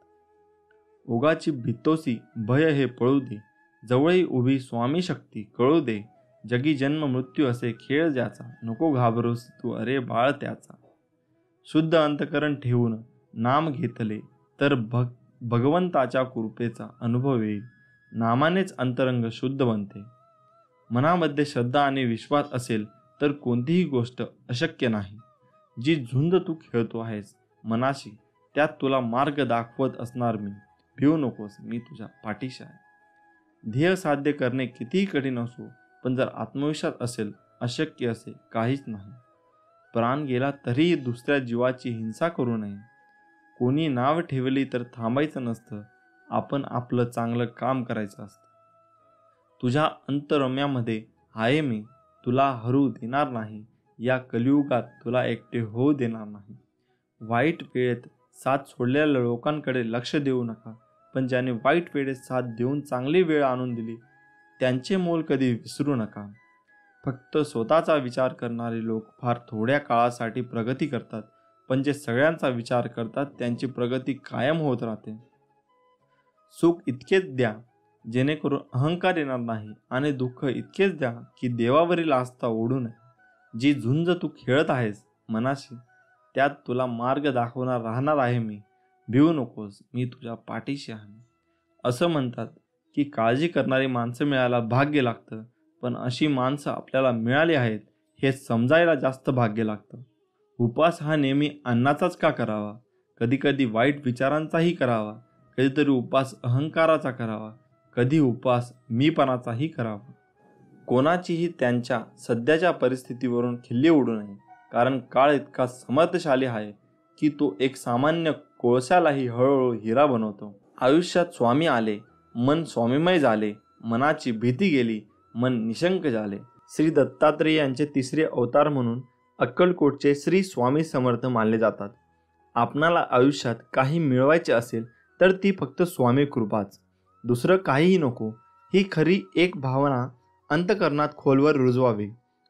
ओगाची भितोसी भय हे पळू दे, जवळी उभी स्वामी शक्ती कळू दे. जगी जन्म मृत्यू असे खेळ ज्याचा, नको घाबरूस तू अरे बाळ त्याचा. शुद्ध अंतकरण ठेवून नाम घेतले तर भगवंताच्या कृपेचा अनुभव येईल. नामानेच अंतरंग शुद्ध बनते. मनामध्ये श्रद्धा आणि विश्वास असेल तर कोणतीही गोष्ट अशक्य नाही. जी झुंज तू खेळतो आहेस मनाशी, त्यात तुला मार्ग दाखवत असणार मी. भिवू नकोस, मी तुझ्या पाठीशी आहे. ध्येय साध्य करणे कितीही कठीण असो, पण जर आत्मविश्वास असेल, अशक्य असे काहीच नाही. प्राण गेला तरीही दुसऱ्या जीवाची हिंसा करू नये. कोणी नाव ठेवली तर थांबायचं नसतं, आपण आपलं चांगलं काम करायचं असतं. तुझ्या अंतरम्यामध्ये आहे मी, तुला हरू देणार नाही. या कलियुगात तुला एकटे होऊ देणार नाही. वाईट वेळेत साथ सोडलेल्या लोकांकडे लक्ष देऊ नका, पण ज्याने वाईट वेळेत साथ देऊन चांगली वेळ आणून दिली त्यांचे मोल कधी विसरू नका. फक्त स्वतःचा विचार करणारे लोक फार थोड्या काळासाठी प्रगती करतात, पण जे सगळ्यांचा विचार करतात त्यांची प्रगती कायम होत राहते. सुख इतकेच द्या जेणेकरून अहंकार येणार नाही, आणि दुःख इतकेच द्या की देवावरील आस्था ओढू नये. जी झुंज तू खेळत आहेस मनाशी, त्यात तुला मार्ग दाखवणार राहणार आहे मी. भिवू नकोस, मी तुझ्या पाठीशी आहे. असं म्हणतात की काळजी करणारी माणसं मिळायला भाग्य लागतं, पण अशी माणसं आपल्याला मिळाली आहेत हे समजायला जास्त भाग्य लागतं. उपवास हा नेहमी अन्नाचाच का करावा? कधी कधी वाईट विचारांचाही करावा. कधीतरी उपवास अहंकाराचा करावा. कधी उपवास मीपणाचाही करावा. कोणाचीही त्यांच्या सध्याच्या परिस्थितीवरून खिल्ली उडू नये, कारण काळ इतका समर्थशाली आहे की तो एक सामान्य कोळशालाही हळूहळू हिरा बनवतो. आयुष्यात स्वामी आले, मन स्वामीमय झाले. मनाची भीती गेली, मन निशंक झाले. श्री दत्तात्रेय यांचे तिसरे अवतार म्हणून अक्कलकोटचे श्री स्वामी समर्थ मानले जातात. आपणाला आयुष्यात काही मिळवायचे असेल तर ती फक्त स्वामी कृपाच, दुसरं काहीही नको. ही खरी एक भावना अंतकरणात खोलवर रुजवावी,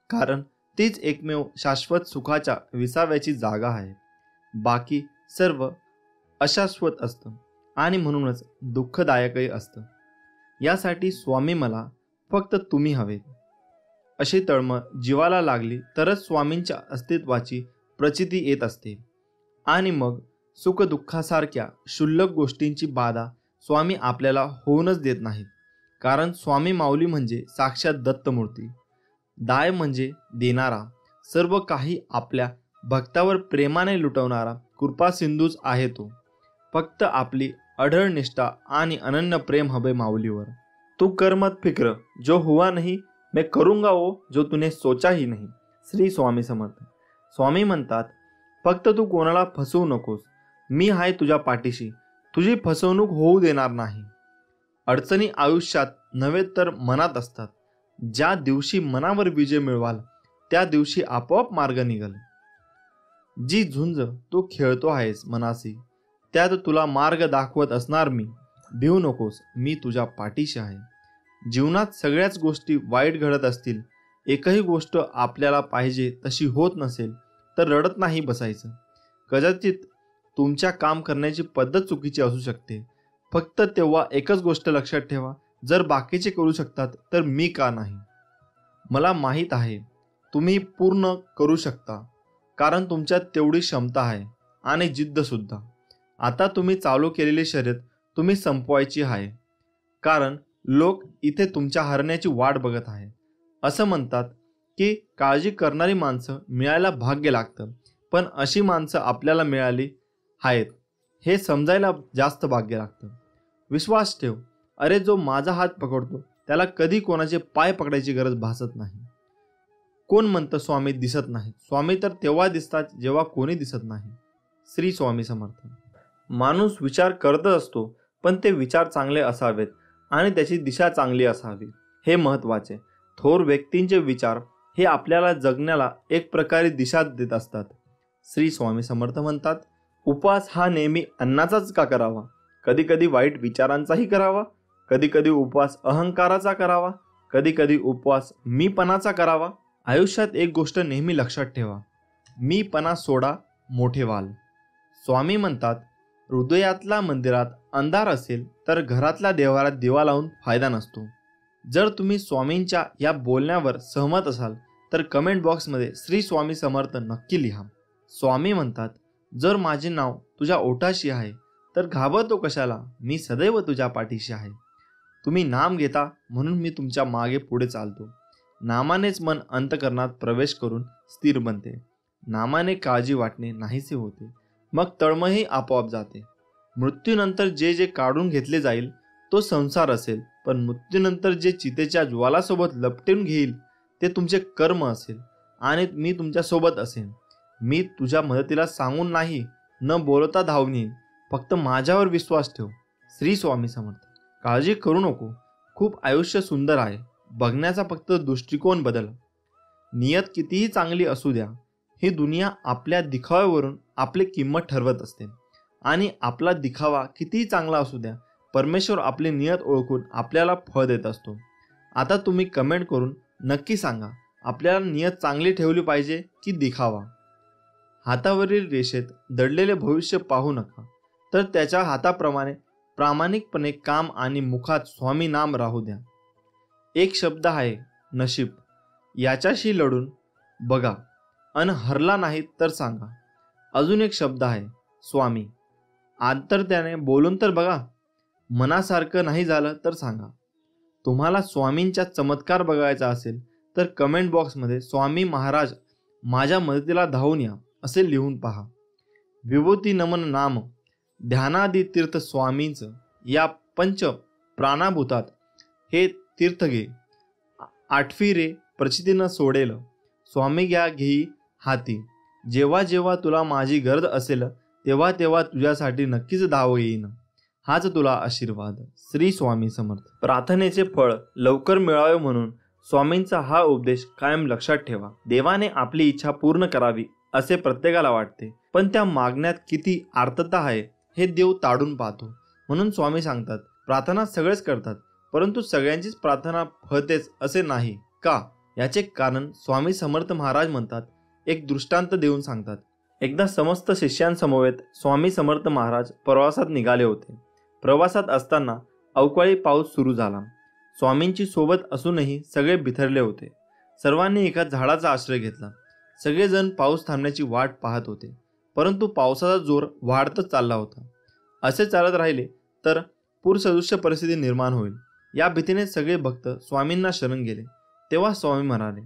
कारण तीच एकमेव शाश्वत सुखाच्या विसाव्याची जागा आहे. बाकी सर्व अशाश्वत असतं आणि म्हणूनच दुःखदायकही असतं. यासाठी स्वामी मला फक्त तुम्ही हवेत अशी तळमळ जीवाला लागली तरच स्वामींच्या अस्तित्वाची प्रचिती येत असते. आणि मग सुखदुःखासारख्या क्षुल्लक गोष्टींची बाधा स्वामी आपल्याला होऊनच देत नाहीत, कारण स्वामी माऊली म्हणजे साक्षात दत्तमूर्ती. दाय म्हणजे देणारा, सर्व काही आपल्या भक्तावर प्रेमाने लुटवणारा कृपा सिंधूच आहे तो. फक्त आपली अढळ निष्ठा आणि अनन्य प्रेम हवे माऊलीवर. तू कर मत फिक्र, जो हुआ नहीं मैं करूंगा वो जो तूने सोचा ही नहीं. श्री स्वामी समर्थ. स्वामी म्हणतात, फक्त तू कोणाला फसवू नकोस, मी आहे तुझ्या पाठीशी, तुझी फसवणूक होऊ देणार नाही. अडचणी आयुष्यात नव्हे तर मनात असतात. ज्या दिवशी मनावर विजय मिळवाल त्या दिवशी आपोआप मार्ग निघेल. जी झुंज तू खेळतो आहेस मनाशी, त्यात तुला मार्ग दाखवत असणार मी. भिवू नकोस, मी तुझ्या पाठीशी आहे. जीवनात सगळ्याच गोष्टी वाईट घडत असतील, एकही गोष्ट आपल्याला पाहिजे तशी होत नसेल तर रडत नाही बसायचं. कदाचित तुमच्या काम करण्याची पद्धत चुकीची असू शकते, फक्त तेव्हा एकच गोष्ट लक्षात ठेवा, जर बाकीचे करू शकतात तर मी का नाही. मला माहीत आहे तुम्ही पूर्ण करू शकता, कारण तुमच्यात तेवढी क्षमता आहे आणि जिद्दसुद्धा. आता तुम्ही चालू केलेली शर्यत तुम्ही संपवायची आहे, कारण लोक इथे तुमच्या हरण्याची वाट बघत आहे. असं म्हणतात की काळजी करणारी माणसं मिळायला भाग्य लागतं, पण अशी माणसं आपल्याला मिळाली आहेत हे समजायला जास्त भाग्य लागतं. विश्वास ठेव, अरे जो माझा हात पकडतो त्याला कधी कोणाचे पाय पकडायची गरज भासत नाही. कोण म्हणतं स्वामी दिसत नाही? स्वामी तर तेव्हा दिसतात जेव्हा कोणी दिसत नाही. श्री स्वामी समर्थ. माणूस विचार करतच असतो, पण ते विचार चांगले असावेत आणि त्याची दिशा चांगली असावी, हे महत्त्वाचे. थोर व्यक्तींचे विचार हे आपल्याला जगण्याला एक प्रकारे दिशा देत असतात. श्री स्वामी समर्थ म्हणतात, उपवास हा नेहमी अन्नाचाच का करावा? कधी कधी वाईट विचारांचाही करावा, कधी कधी उपवास अहंकाराचा करावा, कधी कधी उपवास मीपणाचा करावा. आयुष्यात एक गोष्ट नेहमी लक्षात ठेवा, मीपणा सोडा मोठे व्हाल. स्वामी म्हणतात, हृदयातल्या मंदिरात अंधार असेल तर घरातल्या देवारात दिवा लावून फायदा नसतो. जर तुम्ही स्वामींच्या या बोलण्यावर सहमत असाल तर कमेंट बॉक्समध्ये श्री स्वामी समर्थ नक्की लिहा. स्वामी म्हणतात, जर माझे नाव तुझ्या ओठाशी आहे तर घाबरतो कशाला, मी सदैव तुझ्या पाठीशी आहे. तुम्ही नाम घेता म्हणून मी तुमच्या मागे पुढे चालतो. नामानेच मन अंतकरणात प्रवेश करून स्थिर बनते. नामाने काळजी वाटणे नाहीसे होते, मग तळमळही आपोआप जाते. मृत्यूनंतर जे जे काढून घेतले जाईल तो संसार असेल, पण मृत्यूनंतर जे चितेच्या ज्वालासोबत लपटून घेईल ते तुमचे कर्म असेल आणि मी तुमच्यासोबत असेन. मी तुझ्या मदतीला सांगून नाही, न बोलता धावून येईन. फक्त माझ्यावर विश्वास ठेव. श्री स्वामी समर्थ. काळजी करू नको, खूप आयुष्य सुंदर आहे. बघण्याचा फक्त दृष्टिकोन बदल. नियत कितीही चांगली असू द्या, ही दुनिया आपल्या दिखाव्यावरून आपली किंमत ठरवत असते. आणि आपला दिखावा कितीही चांगला असू द्या, परमेश्वर आपली नियत ओळखून आपल्याला फळ देत असतो. आता तुम्ही कमेंट करून नक्की सांगा, आपल्याला नियत चांगली ठेवली पाहिजे की दिखावा. हातावरील रेषेत दडलेले भविष्य पाहू नका, तर त्याच्या हाताप्रमाणे प्रामाणिकपणे काम आणि मुखात स्वामी नाम राहू द्या. एक शब्द आहे नशीब, याच्याशी लढून बघा अन हरला नाही तर सांगा. अजून एक शब्द आहे स्वामी, आंतरत्याने बोलून तर बघा. मनासारखं नाही झालं तर सांगा. तुम्हाला स्वामींचा चमत्कार बघायचा असेल तर कमेंट बॉक्समध्ये स्वामी महाराज माझ्या मदतीला धावून या असे लिहून पहा. विभूती नमन नाम ध्यानादी तीर्थ स्वामींचं या पंच प्राणाभूतात हे तीर्थ घे. आठवी रे प्रचितीनं सोडेल, स्वामी घ्या घेई हाती. जेव्हा जेव्हा तुला माझी गरज असेल तेव्हा तेव्हा तुझ्यासाठी नक्कीच धाव येईन. हाच तुला आशीर्वाद. श्री स्वामी समर्थ. प्रार्थनेचे फळ लवकर मिळावे म्हणून स्वामींचा हा उपदेश कायम लक्षात ठेवा. देवाने आपली इच्छा पूर्ण करावी असे प्रत्येकाला वाटते, पण त्या मागण्यात किती आर्तता आहे हे देव ताडून पाहतो. म्हणून स्वामी सांगतात, प्रार्थना सगळेच करतात, परंतु सगळ्यांचीच प्रार्थना फळतेच असे नाही का. याचे कारण स्वामी समर्थ महाराज म्हणतात, एक दृष्टांत देऊन सांगतात. एकदा समस्त शिष्यांसमवेत स्वामी समर्थ महाराज प्रवासात निघाले होते. प्रवासात असताना अवकाळी पाऊस सुरू झाला. स्वामींची सोबत असूनही सगळे बिथरले होते. सर्वांनी एका झाडाचा आश्रय घेतला. सगळेजण पाऊस थांबण्याची वाट पाहत होते, परंतु पावसाचा जोर वाढतच चालला होता. असे चालत राहिले तर पूरसदृश्य परिस्थिती निर्माण होईल या भीतीने सगळे भक्त स्वामींना शरण गेले. तेव्हा स्वामी म्हणाले,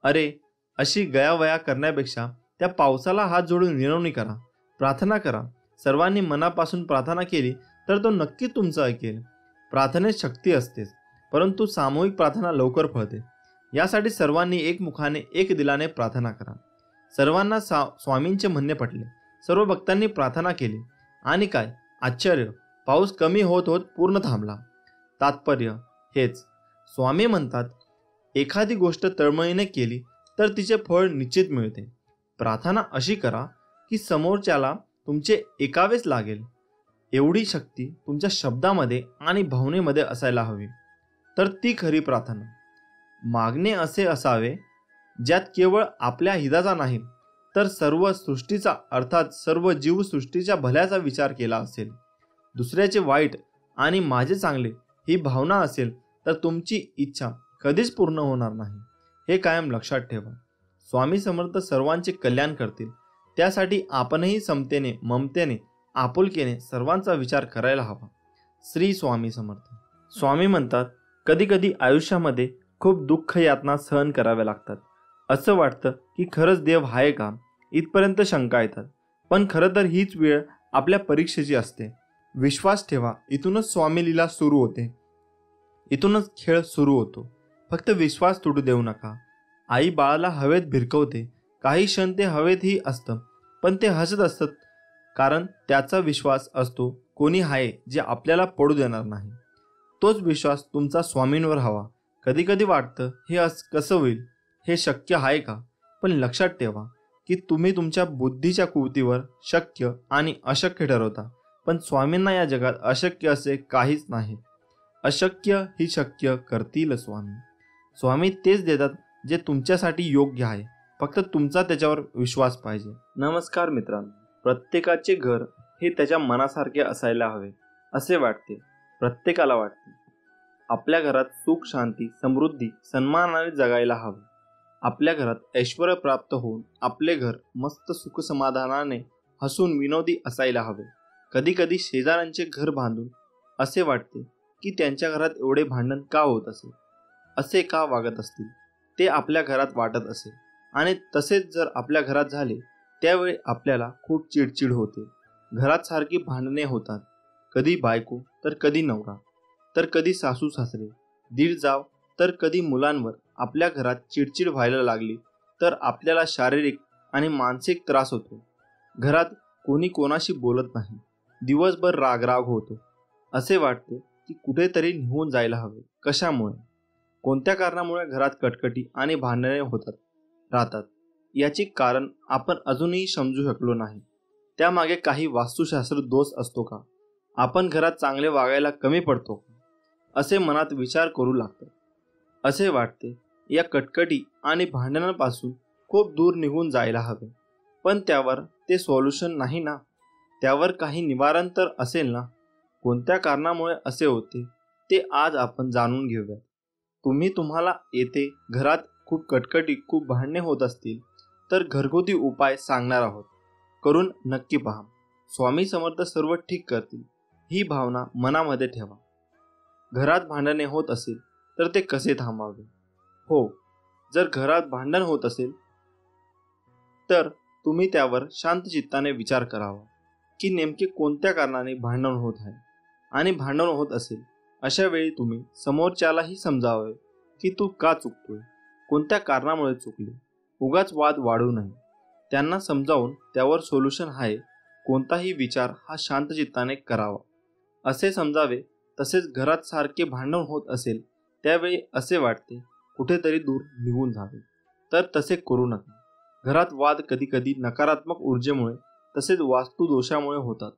अरे, अशी गयावया करण्यापेक्षा त्या पावसाला हात जोडून विनवणी करा, प्रार्थना करा. सर्वांनी मनापासून प्रार्थना केली तर तो नक्की तुमचं ऐकेल. प्रार्थनेत शक्ती असतेच, परंतु सामूहिक प्रार्थना लवकर फळते. यासाठी सर्वांनी एकमुखाने एक दिलाने प्रार्थना करा. सर्वांना स्वामींचे म्हणणे पटले. सर्व भक्तांनी प्रार्थना केली आणि काय आश्चर्य, पाऊस कमी होत होत पूर्ण थांबला. तात्पर्य हेच, स्वामी म्हणतात, एखादी गोष्ट तळमळीने केली तर तिचे फळ निश्चित मिळते. प्रार्थना अशी करा की समोरच्याला तुमचे ऐकावेच लागेल. एवढी शक्ती तुमच्या शब्दामध्ये आणि भावनेमध्ये असायला हवी, तर ती खरी प्रार्थना. मागणे असे असावे ज्यात केवळ आपल्या हिताचा नाही तर सर्व सृष्टीचा, अर्थात सर्व जीवसृष्टीच्या भल्याचा विचार केला असेल. दुसऱ्याचे वाईट आणि माझे चांगले ही भावना असेल तर तुमची इच्छा कधीच पूर्ण होणार नाही. हे कायम लक्षात ठेवा. स्वामी समर्थ सर्वांचे कल्याण करतील, त्यासाठी आपणही समतेने, ममतेने, आपुलकेने सर्वांचा विचार करायला हवा. श्री स्वामी समर्थ. स्वामी म्हणतात, कधी कधी आयुष्यामध्ये खूप दुःख यातना सहन कराव्या लागतात. असं वाटतं की खरंच देव आहे का, इथपर्यंत शंका येतात. पण खरं तर हीच वेळ आपल्या परीक्षेची असते. विश्वास ठेवा, इथूनच स्वामी लीला सुरू होते, इथूनच खेळ सुरू होतो. फक्त विश्वास तुटू देऊ नका. आई बाळाला हवेत भिरकवते, काही क्षण ते हवेतही असतं, पण ते हसत असतात, कारण त्याचा विश्वास असतो कोणी आहे जे आपल्याला पडू देणार नाही. तोच विश्वास तुमचा स्वामींवर हवा. कधी कधी वाटतं हे कसं होईल, हे शक्य आहे का, पण लक्षात ठेवा की तुम्ही तुमच्या बुद्धीच्या कुवतीवर शक्य आणि अशक्य ठरवता, पण स्वामींना या जगात अशक्य असे काहीच नाही. अशक्य ही शक्य करतील स्वामी. स्वामी तेच देतात जे तुमच्यासाठी योग्य आहे, फक्त तुमचा त्याच्यावर विश्वास पाहिजे. नमस्कार मित्रांनो, प्रत्येकाचे घर हे त्याच्या मनासारखे असायला हवे असे वाटते. प्रत्येकाला वाटते आपल्या घरात सुख, शांती, समृद्धी, सन्मानाने जगायला हवे. आपल्या घरात ऐश्वर्य प्राप्त होऊन आपले घर मस्त सुख समाधानाने हसून विनोदी असायला हवे. कधी कधी शेजाऱ्यांचे घर बांधून असे वाटते की त्यांच्या घरात एवढे भांडण का होत असेल, असे का वागत असतील, ते आपल्या घरात वाटत असेल. आणि तसेच जर आपल्या घरात झाले त्यावेळी आपल्याला खूप चिडचिड होते. घरात सारखी भांडणे होतात, कधी बायको तर कधी नवरा, तर कधी सासू सासरे, दीर जाव, तर कधी मुलांवर. आपल्या घरात चिडचिड व्हायला लागली तर आपल्याला शारीरिक आणि मानसिक त्रास होतो. घरात कोणी कोणाशी बोलत नाही, दिवसभर रागराग होतो. असे वाटते की कुठेतरी निघून जायला हवे. कशामुळे, कोणत्या कारणामुळे घरात कटकटी आणि भांडणे होतात राहतात याचे कारण आपण अजूनही समजू शकलो नाही. त्यामागे काही वास्तुशास्त्र दोष असतो का? आपण घरात चांगले वागायला कमी पडतो का? असे मनात विचार करू लागतात. असे वाटते या कटकटी आणि भांडणांपासून खूप दूर निघून जायला हवे. पण त्यावर ते सोल्युशन नाही ना, त्यावर काही निवारण तर असेल ना. कोणत्या कारणामुळे असे होते ते आज आपण जाणून घेऊया. तुम्हाला येथे घरात खूप कटकटी, खूप भांडणे होत असतील तर घरगुती उपाय सांगणार आहोत. करून नक्की पहा. स्वामी समर्थ सर्व ठीक करतील ही भावना मनामध्ये ठेवा. घरात भांडणे होत असेल तर ते कसे थांबावे? हो, जर घरात भांडण होत असेल तर तुम्ही त्यावर शांत चित्ताने विचार करावा की नेमके कोणत्या कारणाने भांडण होत आहे. आणि भांडण होत असेल अशा वेळी तुम्ही समोरच्यालाही समजावे की तू का चुकतोय, कोणत्या कारणामुळे चुकले. उगाच वाद वाढू नये. त्यांना समजावून त्यावर सोल्युशन आहे कोणताही विचार हा शांत चित्ताने करावा असे समजावे. तसेच घरात सारखे भांडण होत असेल त्यावेळी असे वाटते कुठेतरी दूर निघून जावे, तर तसे करू नका. घरात वाद कधी कधी नकारात्मक ऊर्जेमुळे तसेच वास्तुदोषामुळे होतात.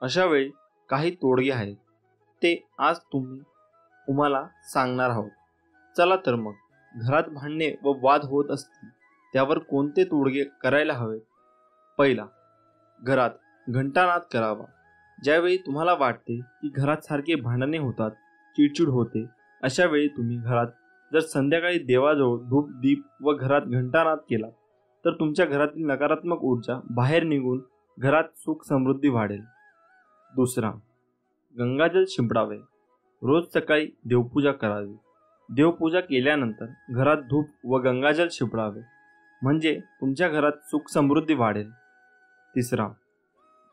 अशा वेळी काही तोडगे आहेत, ते आज तुम्हाला सांगणार आहोत. चला तर मग, घरात भांडणे व वाद होत असतील त्यावर कोणते तोडगे करायला हवेत. पहिला, घरात घंटानाद करावा. ज्यावेळी तुम्हाला वाटते की घरात सारखे भांडणे होतात, चिडचिड होते, अशा वेळी तुम्ही घरात जर संध्याकाळी देवाजवळ धूप दीप व घरात घंटानाद केला तर तुमच्या घरातील नकारात्मक ऊर्जा बाहेर निघून घरात सुख समृद्धी वाढेल. दुसरा, गंगाजल शिंपडावे. रोज सकाळी देवपूजा करावी. देवपूजा केल्यानंतर घरात धूप व गंगाजल शिंपडावे, म्हणजे तुमच्या घरात सुख समृद्धी वाढेल. तिसरा,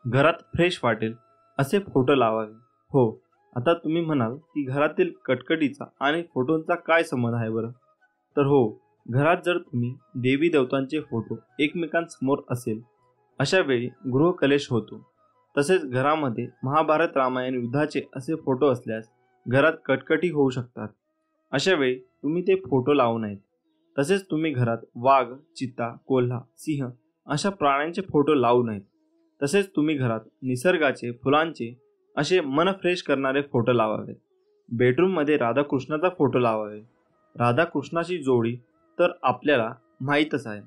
घरात फ्रेश वाटेल असे फोटो लावावे. हो, आता तुम्ही म्हणाल की घरातील कटकटीचा आणि फोटोंचा काय संबंध आहे बरं? तर हो, घरात जर तुम्ही देवी देवतांचे फोटो एकमेकांसमोर असेल अशा वेळी गृहकलेश होतो. तसेच घरामध्ये महाभारत रामायण युद्धाचे असे फोटो असल्यास घरात कटकटी होऊ शकतात. अशा वेळी तुम्ही ते फोटो लावू नयेत. तसेच तुम्ही घरात वाघ, चित्ता, कोल्हा, सिंह अशा प्राण्यांचे फोटो लावू नयेत. तसेच तुम्ही घरात निसर्गाचे, फुलांचे असे मन फ्रेश करणारे फोटो लावावे. बेडरूममध्ये राधाकृष्णाचा फोटो लावावे. राधाकृष्णाची जोडी तर आपल्याला माहीतच आहे,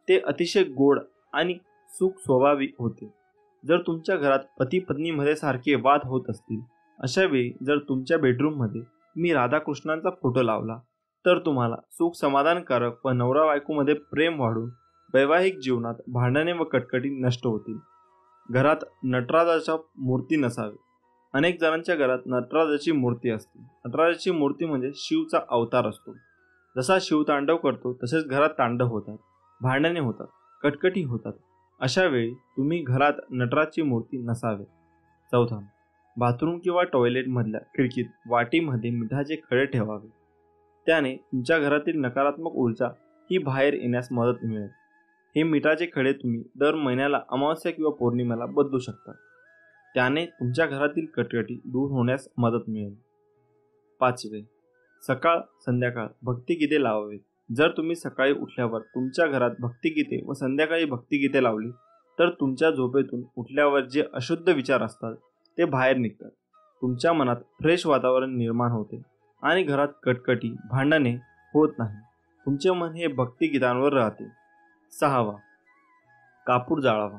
ते अतिशय गोड आणि सुख स्वभावी होते. जर तुमच्या घरात पती पत्नीमध्ये सारखे वाद होत असतील अशा वेळी जर तुमच्या बेडरूममध्ये तुम्ही राधाकृष्णांचा फोटो लावला तर तुम्हाला सुख समाधानकारक व नवरा बायकोमध्ये प्रेम वाढून वैवाहिक जीवनात भांडणे व कटकटी नष्ट होतील. घरात नटराजाच्या मूर्ती नसावी. अनेक जणांच्या घरात नटराजाची मूर्ती असते. नटराजाची मूर्ती म्हणजे शिवचा अवतार असतो. जसा शिव तांडव करतो तसेच घरात तांडव होतात, भांडणे होतात, कटकटी होतात. अशा वेळी तुम्ही घरात नटराजची मूर्ती नसावे. चौथा, बाथरूम किंवा टॉयलेटमधल्या खिडकीत वाटीमध्ये मिठाचे खडे ठेवावे. त्याने तुमच्या घरातील नकारात्मक ऊर्जा ही बाहेर येण्यास मदत मिळेल. हे मिठाचे खडे तुम्ही दर महिन्याला अमावस्या किंवा पौर्णिमेला बदलू शकता. त्याने तुमच्या घरातील कटकटी दूर होण्यास मदत मिळेल. पाचवे, सकाळ संध्याकाळ भक्तिगीते लावावेत. जर तुम्ही सकाळी उठल्यावर तुमच्या घरात भक्तिगीते व संध्याकाळी भक्तिगीते लावली तर तुमच्या झोपेतून उठल्यावर जे अशुद्ध विचार असतात ते बाहेर निघतात. तुमच्या मनात फ्रेश वातावरण निर्माण होते आणि घरात कटकटी, भांडणे होत नाही. तुमचे मन हे भक्तिगीतांवर राहते. 6. कापूर जाळावा.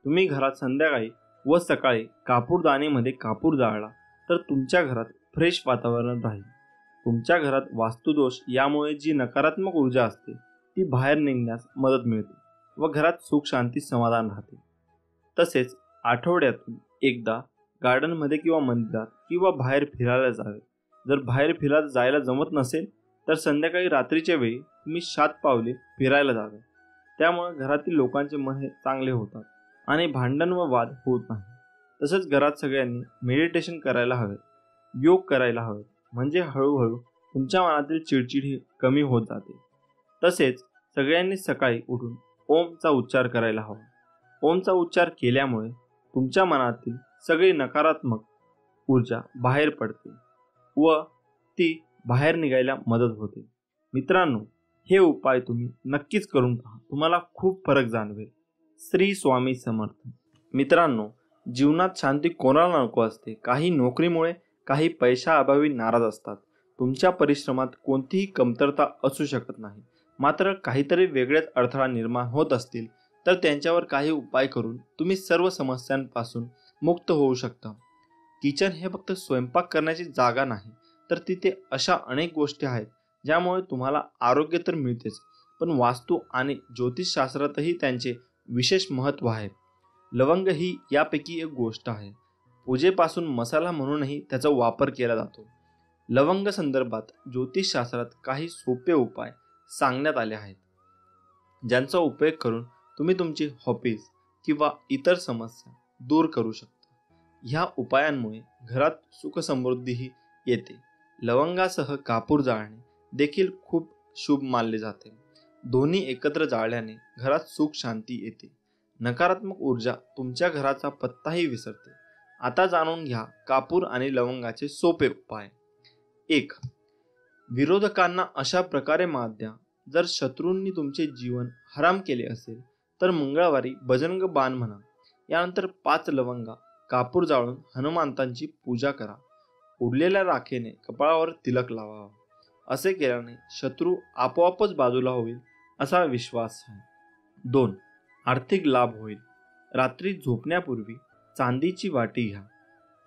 तुम्ही घरात संध्याकाळी व सकाळी कापूरदानीमध्ये कापूर जाळला तर तुमच्या घरात फ्रेश वातावरण राहील. तुमच्या घरात वास्तुदोष यामुळे जी नकारात्मक ऊर्जा असते ती बाहेर निघण्यास मदत मिळते व घरात सुख शांती समाधान राहते. तसेच आठवड्यातून एकदा गार्डनमध्ये किंवा मंदिरात किंवा बाहेर फिरायला जावे. जर बाहेर फिरायला जायला जमत नसेल तर संध्याकाळी रात्रीच्या वेळी तुम्ही 7 पावले फिरायला जावे. त्यामुळे घरातील लोकांचे मन हे चांगले होतात आणि भांडण व वाद होत नाही. तसेच घरात सगळ्यांनी मेडिटेशन करायला हवे, योग करायला हवे, म्हणजे हळूहळू तुमच्या मनातील चिडचिड ही कमी होत जाते. तसेच सगळ्यांनी सकाळी उठून ओमचा उच्चार करायला हवा. ओमचा उच्चार केल्यामुळे तुमच्या मनातील सगळी नकारात्मक ऊर्जा बाहेर पडते व ती बाहेर निघायला मदत होते. मित्रांनो, हे उपाय तुम्ही नक्कीच करून पहा, तुम्हाला खूप फरक जाणवेल. श्री स्वामी समर्थ. मित्रांनो, जीवनात शांती कोणाला नको असते. काही नोकरीमुळे, काही पैशाअभावी नाराज असतात. तुमच्या परिश्रमात कोणतीही कमतरता असू शकत नाही. मात्र काहीतरी वेगळेच अडथळा निर्माण होत असतील तर त्यांच्यावर काही उपाय करून तुम्ही सर्व समस्यांपासून मुक्त होऊ शकता. किचन हे फक्त स्वयंपाक करण्याची जागा नाही, तर तिथे अशा अनेक गोष्टी आहेत ज्यामुळे तुम्हाला आरोग्य तर मिळतेच, पण वास्तू आणि ज्योतिषशास्त्रातही त्यांचे विशेष महत्त्व आहे. लवंग ही यापैकी एक गोष्ट आहे. पूजेपासून मसाला म्हणूनही त्याचा वापर केला जातो. लवंग संदर्भात ज्योतिषशास्त्रात काही सोपे उपाय सांगण्यात आले आहेत, ज्यांचा उपयोग करून तुम्ही तुमची हॉबीज किंवा इतर समस्या दूर करू शकता. ह्या उपायांमुळे घरात सुख समृद्धीही येते. लवंगासह कापूर जाळणे देखील खूप शुभ मानले जाते. दोन्ही एकत्र जाळल्याने घरात सुख शांती येते. नकारात्मक ऊर्जा तुमच्या घराचा पत्ताही विसरते. आता जाणून घ्या कापूर आणि लवंगाचे सोपे उपाय. 1. विरोधकांना अशा प्रकारे मात द्या. जर शत्रूंनी तुमचे जीवन हराम केले असेल तर मंगळवारी बजरंग बाण म्हणा. यानंतर 5 लवंगा कापूर जाळून हनुमंतांची पूजा करा. उरलेल्या राखेने कपाळावर तिलक लावावा. असे केल्याने शत्रू आपोआपच बाजूला होईल असा विश्वास आहे. 2. आर्थिक लाभ होईल. रात्री झोपण्यापूर्वी चांदीची वाटी घ्या.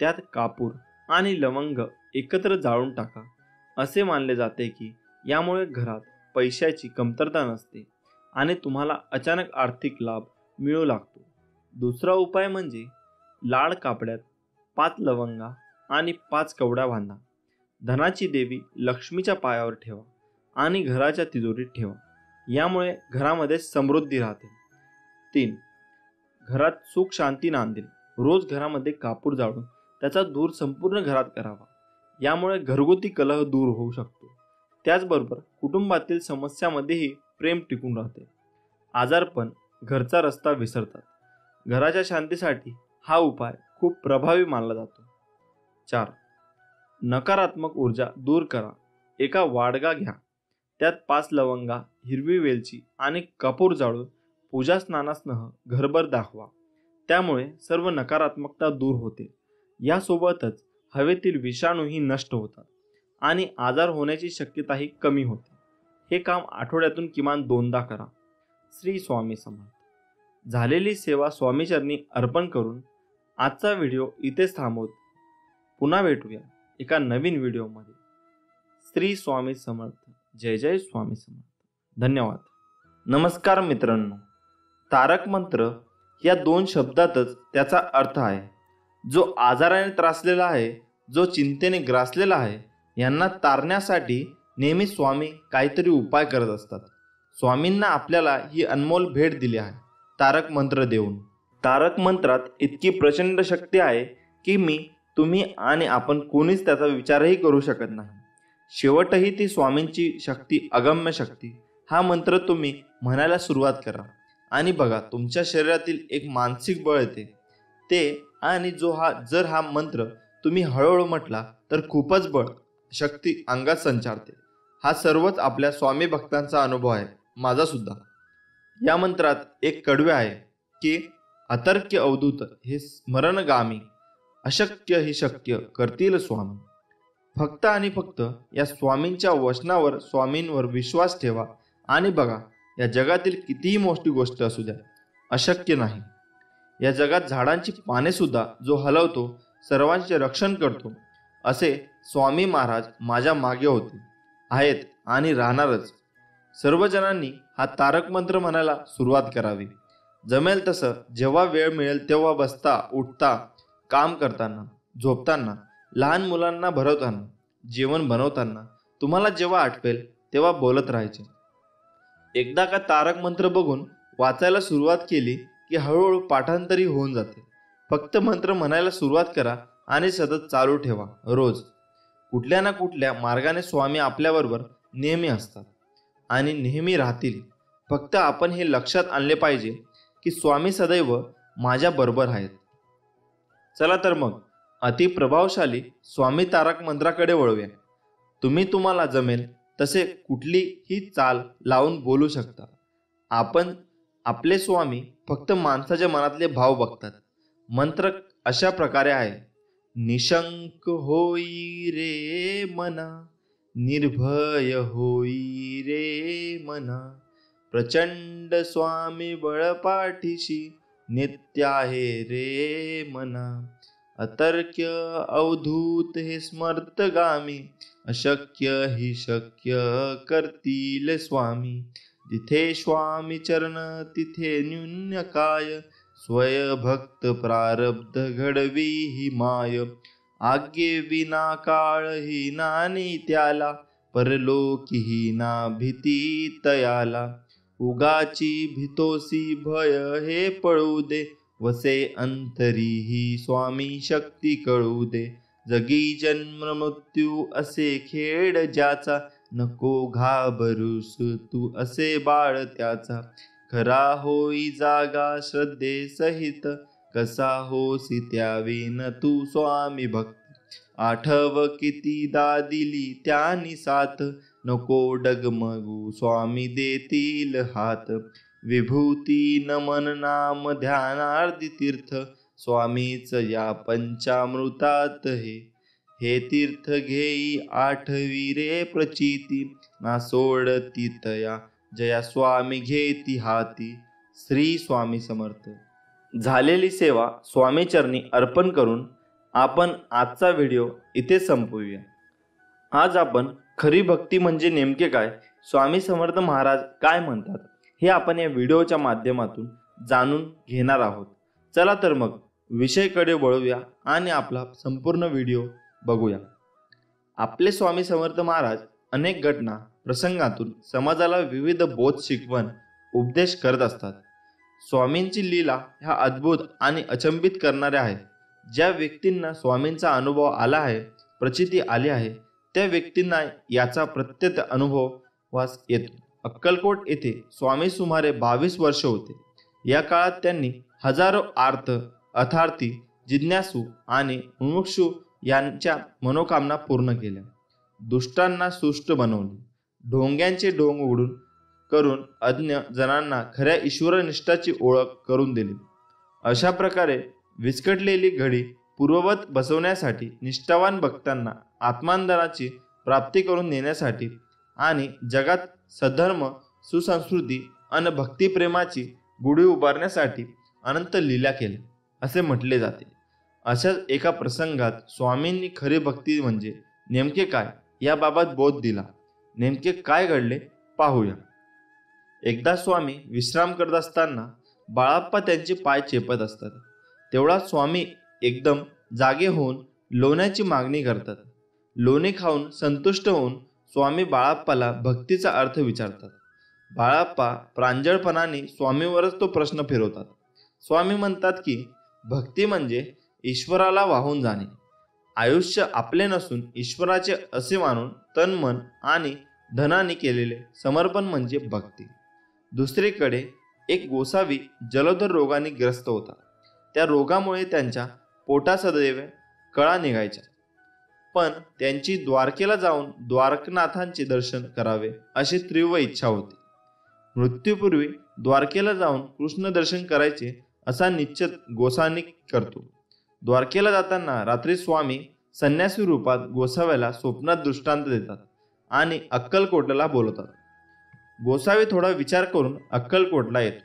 त्यात कापूर आणि लवंग एकत्र जाळून टाका. असे मानले जाते की यामुळे घरात पैशाची कमतरता नसते आणि तुम्हाला अचानक आर्थिक लाभ मिळू लागतो. दुसरा उपाय म्हणजे लाल कापड्यात 5 लवंगा आणि 5 कवड्या बांधा. धनाची देवी लक्ष्मीच्या पायावर ठेवा आणि घराच्या तिजोरीत ठेवा. यामुळे घरामध्ये समृद्धी राहते. 3. घरात सुख शांती नांदेल. रोज घरामध्ये कापूर जाळून त्याचा धूर संपूर्ण घरात करावा. यामुळे घरगुती कलह दूर होऊ शकतो. त्याचबरोबर कुटुंबातील समस्यामध्येही प्रेम टिकून राहते. आजारपण घरचा रस्ता विसरतात. घराच्या शांतीसाठी हा उपाय खूप प्रभावी मानला जातो. 4. नकारात्मक ऊर्जा दूर करा. एका वाडगा घ्या. त्यात 5 लवंगा, हिरवी वेलची आणि कापूर जाळून पूजा स्नानासह घरभर दाखवा. त्यामुळे सर्व नकारात्मकता दूर होते. यासोबतच हवेतील विषाणूही नष्ट होतात आणि आजार होण्याची शक्यताही कमी होते. हे काम आठवड्यातून किमान 2दा करा. श्री स्वामी समर्थ. झालेली सेवा स्वामीचरणी अर्पण करून आजचा व्हिडिओ इथेच थांबवत पुन्हा भेटूया एका नवीन व्हिडिओमध्ये. श्री स्वामी समर्थ. जय जय स्वामी समर्थ. धन्यवाद. नमस्कार मित्रांनो, तारक मंत्र या 2 शब्दातच त्याचा अर्थ आहे. जो आजाराने त्रासलेला आहे, जो चिंतेने ग्रासलेला आहे, यांना तारण्यासाठी नेहमी स्वामी काहीतरी उपाय करत असतात. स्वामींना आपल्याला ही अनमोल भेट दिली आहे तारक मंत्र देऊन. तारक मंत्रात इतकी प्रचंड शक्ती आहे की मी, तुम्ही आणि आपण कोणीच त्याचा विचारही करू शकत नाही. शेवटही ती स्वामींची शक्ती, अगम्य शक्ती. हा मंत्र तुम्ही म्हणायला सुरुवात करा आणि बघा तुमच्या शरीरातील एक मानसिक बळ येते ते. आणि जर हा मंत्र तुम्ही हळूहळू म्हटला तर खूपच बळ, शक्ती अंगात संचारते. हा सर्वच आपल्या स्वामी भक्तांचा अनुभव आहे, माझा सुद्धा. या मंत्रात एक कडवे आहे की अतर्क्य अवधूत हे स्मरणगामी, अशक्य ही शक्य करतील स्वामी. फक्त आणि फक्त या स्वामींच्या वचनावर, स्वामींवर विश्वास ठेवा आणि बघा या जगातील कितीही मोठी गोष्ट असू द्या, अशक्य नाही. या जगात झाडांची पाने सुद्धा जो हलवतो, सर्वांचे रक्षण करतो, असे स्वामी महाराज माझ्या मागे होते, आहेत आणि राहणारच. सर्वजणांनी हा तारक मंत्र म्हणायला सुरुवात करावी. जमेल तसं जेव्हा वेळ मिळेल तेव्हा बसता उठता, काम करताना, झोपताना, लहान मुलांना भरवताना, जेवण बनवताना, तुम्हाला जेव्हा आठवेल तेव्हा बोलत राहायचे. एकदा का तारक मंत्र बघून वाचायला सुरुवात केली की हळूहळू पाठांतरी होऊन जाते. फक्त मंत्र म्हणायला सुरुवात करा आणि सतत चालू ठेवा. रोज कुठल्या ना कुठल्या मार्गाने स्वामी आपल्याबरोबर नेहमी असतात आणि नेहमी राहतील. फक्त आपण हे लक्षात आणले पाहिजे की स्वामी सदैव माझ्या बरोबर आहेत. चला तर मग अतिप्रभावशाली स्वामी तारक मंत्राकडे वळूया. तुम्हाला जमेल तसे कुठलीही चाल लावून बोलू शकता. आपण आपले स्वामी फक्त माणसाच्या मनातले भाव बघतात. मंत्र अशा प्रकारे आहे. निशंक होई रे मना, निर्भय होई रे मना, प्रचंड स्वामी बळपाठीशी, नित्य आहे रे मना. अतर्क्य अवधूत हे स्मर्तगामी, अशक्य ही शक्य करतील स्वामी. जिथे स्वामी चरण तिथे न्यून्य काय, स्वय भक्त प्रारब्ध घडवी ही माय. आज्ञे विना काळ ही नानी त्याला, परलोकी ही ना भीती तयाला. उगाची भीतोसी भय हे पळू दे, वसे अंतरी ही स्वामी शक्ती कळू दे. जगी जन्म मृत्यू असे खेळ ज्याचा, नको घाबरूस तू असे बाळ त्याचा. खरा होई जागा श्रद्धे सहित, कसा होसी त्याविन तू स्वामी भक्त. आठव कितीदा दिली त्यांनी साथ, नको डगमगू स्वामी देतील हात. विभूती नमन नाम ध्यानार्धी तीर्थ, स्वामीच या पंचामृतात हे तीर्थ घेई आठवी रे प्रचिती. ना सोडती तया जया स्वामी घेती हाती. श्री स्वामी समर्थ. झालेली सेवा स्वामी चरणी अर्पण करून आपण आजचा व्हिडिओ इथे संपवूया. आज आपण खरी भक्ती म्हणजे नेमके काय, स्वामी समर्थ महाराज काय म्हणतात, हे आपण या व्हिडिओच्या माध्यमातून जाणून घेणार आहोत. चला तर मग विषयाकडे वळूया आणि आपला संपूर्ण व्हिडिओ बघूया. आपले स्वामी समर्थ महाराज अनेक घटना प्रसंगातून समाजाला विविध बोध शिकवण उपदेश करत असतात. स्वामींची लीला ह्या अद्भुत आणि अचंबित करणाऱ्या आहेत. ज्या व्यक्तींना स्वामींचा अनुभव आला आहे, प्रचिती आली आहे, त्या व्यक्तींना याचा प्रत्यक्ष अनुभव वास येतो. अक्कलकोट येथे स्वामी सुमारे 22 वर्ष होते. या काळात त्यांनी हजारो आर्त, अर्थार्थी, जिज्ञासू आणि मुमुक्षू यांच्या मनोकामना पूर्ण केल्या. दुष्टांना सुष्ट बनवले. ढोंग्यांचे ढोंग उघडून करून अज्ञ जनांना खऱ्या ईश्वरनिष्ठाची ओळख करून दिली. अशा प्रकारे विस्कटलेली घडी पूर्ववत बसवण्यासाठी, निष्ठावान भक्तांना आत्मानंदाची प्राप्ती करून देण्यासाठी आणि जगात सधर्म, सुसंस्कृती आणि भक्तिप्रेमाची गुढी उभारण्यासाठी अनंत लीला केल्या असे म्हटले जाते. अशाच एका प्रसंगात स्वामींनी खरी भक्ती म्हणजे नेमके काय याबाबत बोध दिला. नेमके काय घडले पाहूया. एकदा स्वामी विश्राम करत असताना बाळाप्पा त्यांचे पाय चेपत असतात. तेवढा स्वामी एकदम जागे होऊन लोण्याची मागणी करतात. लोणी खाऊन संतुष्ट होऊन स्वामी बाळाप्पाला भक्तीचा अर्थ विचारतात. बाळाप्पा प्रांजळपणाने स्वामीवरच तो प्रश्न फिरवतात. स्वामी म्हणतात की भक्ती म्हणजे ईश्वराला वाहून जाणे. आयुष्य आपले नसून ईश्वराचे असे मानून तन, मन आणि धनाने केलेले समर्पण म्हणजे भक्ती. दुसरीकडे एक गोसावी जलोदर रोगाने ग्रस्त होता. त्या रोगामुळे त्यांच्या पोटा सदैव कळा निघायच्या. पण त्यांची द्वारकेला जाऊन द्वारकनाथांचे दर्शन करावे अशी तीव्र इच्छा होती. मृत्यूपूर्वी द्वारकेला जाऊन कृष्ण दर्शन करायचे असा निश्चय गोसावी करतो. द्वारकेला जाताना रात्री स्वामी संन्यासी रूपात गोसाव्याला स्वप्नात दृष्टांत देतात आणि अक्कलकोटला बोलवतात. गोसावी थोडा विचार करून अक्कलकोटला येतो.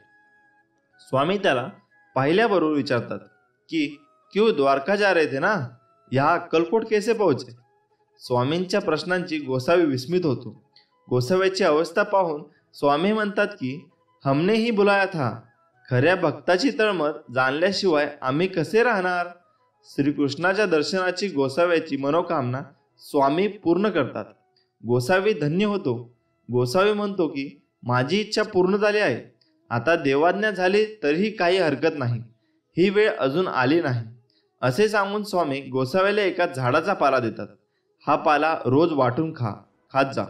स्वामी त्याला पाहिल्याबरोबर विचारतात की क्यों द्वारका जा रहे थे ना, यहाँ अक्कलकोट कैसे पहुंचे? स्वामींच्या प्रश्नांची गोसावी विस्मित होतो. गोसाव्याची अवस्था पाहून स्वामी म्हणतात की हमने ही बुलाया था. खऱ्या भक्ताची तळमळ जाणल्याशिवाय आम्ही कसे राहणार? श्रीकृष्णाच्या दर्शनाची गोसाव्याची मनोकामना स्वामी पूर्ण करतात. गोसावी धन्य होतो. गोसावी म्हणतो की माझी इच्छा पूर्ण झाली आहे. आता देवाज्ञा झाली तरीही काही हरकत नाही. ही वेळ अजून आली नाही. असे सांगून स्वामी गोसाव्याला एका झाडाचा पाला देतात. हा पाला रोज वाटून खात जा.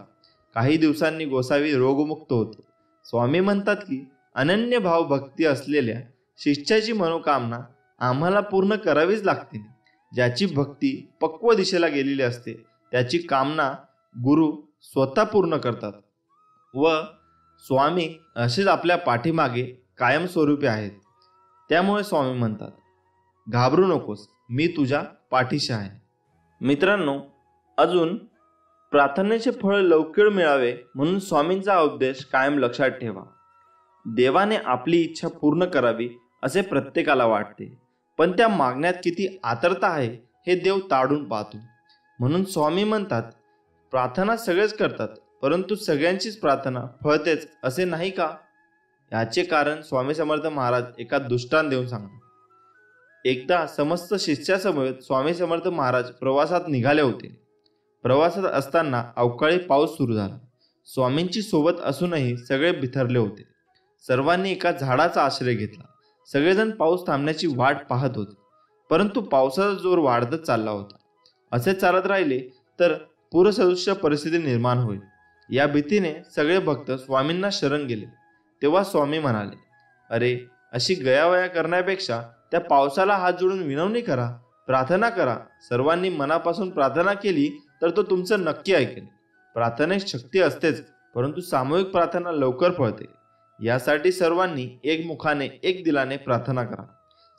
काही दिवसांनी गोसावी रोगमुक्त होतो. स्वामी म्हणतात की अनन्य भाव भक्ती असलेल्या शिष्याची मनोकामना आम्हाला पूर्ण करावीच लागते. ज्याची भक्ती पक्व दिशेला गेलेली असते त्याची कामना गुरु स्वतः पूर्ण करतात व स्वामी असेच आपल्या पाठीमागे कायमस्वरूपी आहेत. त्यामुळे स्वामी म्हणतात, घाबरू नकोस, मी तुझ्या पाठीशी आहे. मित्रांनो, अजून प्रार्थनेचे फळ लवकर मिळावे म्हणून स्वामींचा उपदेश कायम लक्षात ठेवा. देवाने आपली इच्छा पूर्ण करावी असे प्रत्येकाला वाटते, पण त्या मागण्यात किती आतुरता आहे हे देव ताडून पाहतो. म्हणून स्वामी म्हणतात, प्रार्थना सगळेच करतात, परंतु सगळ्यांचीच प्रार्थना फळतेच असे नाही का? याचे कारण स्वामी समर्थ महाराज एका दृष्टांत देऊन सांगतात. एकदा समस्त शिष्यासमोर स्वामी समर्थ महाराज प्रवासात निघाले होते. प्रवासात असताना अवकाळी पाऊस सुरू झाला. स्वामींची सोबत असूनही सगळे बिथरले होते. सर्वांनी एका झाडाचा आश्रय घेतला. सगळेजण पाऊस थांबण्याची वाट पाहत होते, परंतु पावसाचा जोर वाढतच चालला होता. असे चालत राहिले तर पूरसदृश्य परिस्थिती निर्माण होईल या भीतीने सगळे भक्त स्वामींना शरण गेले. तेव्हा स्वामी म्हणाले, अरे, अशी गयावया करण्यापेक्षा त्या पावसाला हात जोडून विनवणी करा, प्रार्थना करा. सर्वांनी मनापासून प्रार्थना केली तर तो तुमचं नक्की ऐकेल. प्रार्थनेत शक्ती असतेच, परंतु सामूहिक प्रार्थना लवकर फळते. यासाठी सर्वांनी एकमुखाने एक दिलाने प्रार्थना करा.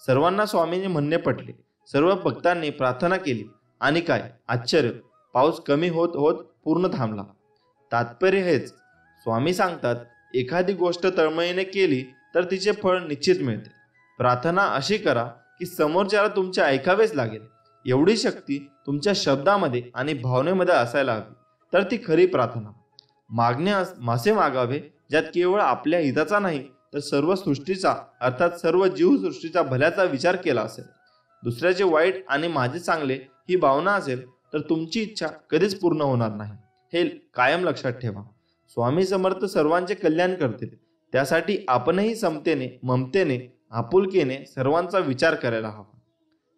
सर्वांना स्वामींचे म्हणणे पटले. सर्व भक्तांनी प्रार्थना केली आणि काय आश्चर्य, पाऊस कमी होत होत पूर्ण थांबला. तात्पर्य हेच, स्वामी सांगतात, एखादी गोष्ट तळमळीने केली तर तिचे फळ निश्चित मिळते. प्रार्थना अशी करा की समोरच्याला तुमचे ऐकावेच लागेल. एवढी शक्ती तुमच्या शब्दामध्ये आणि भावनेमध्ये असायला हवी, तर ती खरी प्रार्थना. मासे मागावे ज्यात केवळ आपल्या हिताचा नाही तर सर्व सृष्टीचा, अर्थात सर्व जीवसृष्टीचा भल्याचा विचार केला असेल. दुसऱ्याचे वाईट आणि माझे चांगले ही भावना असेल तर तुमची इच्छा कधीच पूर्ण होणार नाही. हे कायम लक्षात ठेवा. स्वामी समर्थ सर्वांचे कल्याण करतील. त्यासाठी आपणही समतेने, ममतेने, आपुलकीने सर्वांचा विचार करायला हवा.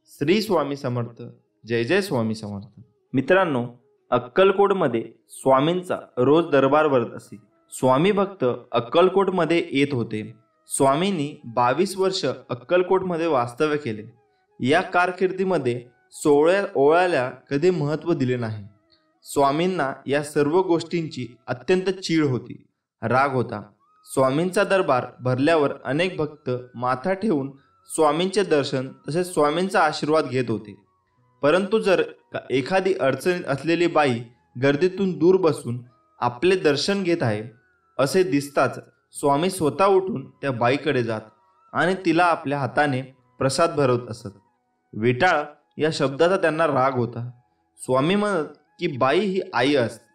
श्री स्वामी समर्थ. जय जय स्वामी समर्थ. मित्रांनो, अक्कलकोटमध्ये स्वामींचा रोज दरबार भरत असे. स्वामी भक्त अक्कलकोटमध्ये येत होते. स्वामींनी 22 वर्ष अक्कलकोटमध्ये वास्तव्य केले. या कारकिर्दीमध्ये ओळ्याला कधी महत्त्व दिले नाही. स्वामींना या सर्व गोष्टींची अत्यंत चीड होती, राग होता. स्वामींचा दरबार भरल्यावर अनेक भक्त माथा ठेवून स्वामींचे दर्शन तसेच स्वामींचा आशीर्वाद घेत होते. परंतु जर एखादी अडचणीत असलेली बाई गर्दीतून दूर बसून आपले दर्शन घेत आहे असे दिसताच स्वामी स्वतः उठून त्या बाईकडे जात आणि तिला आपल्या हाताने प्रसाद भरवत असत. विटाळ या शब्दाचा त्यांना राग होता. स्वामी म्हणत की बाई ही आई असते.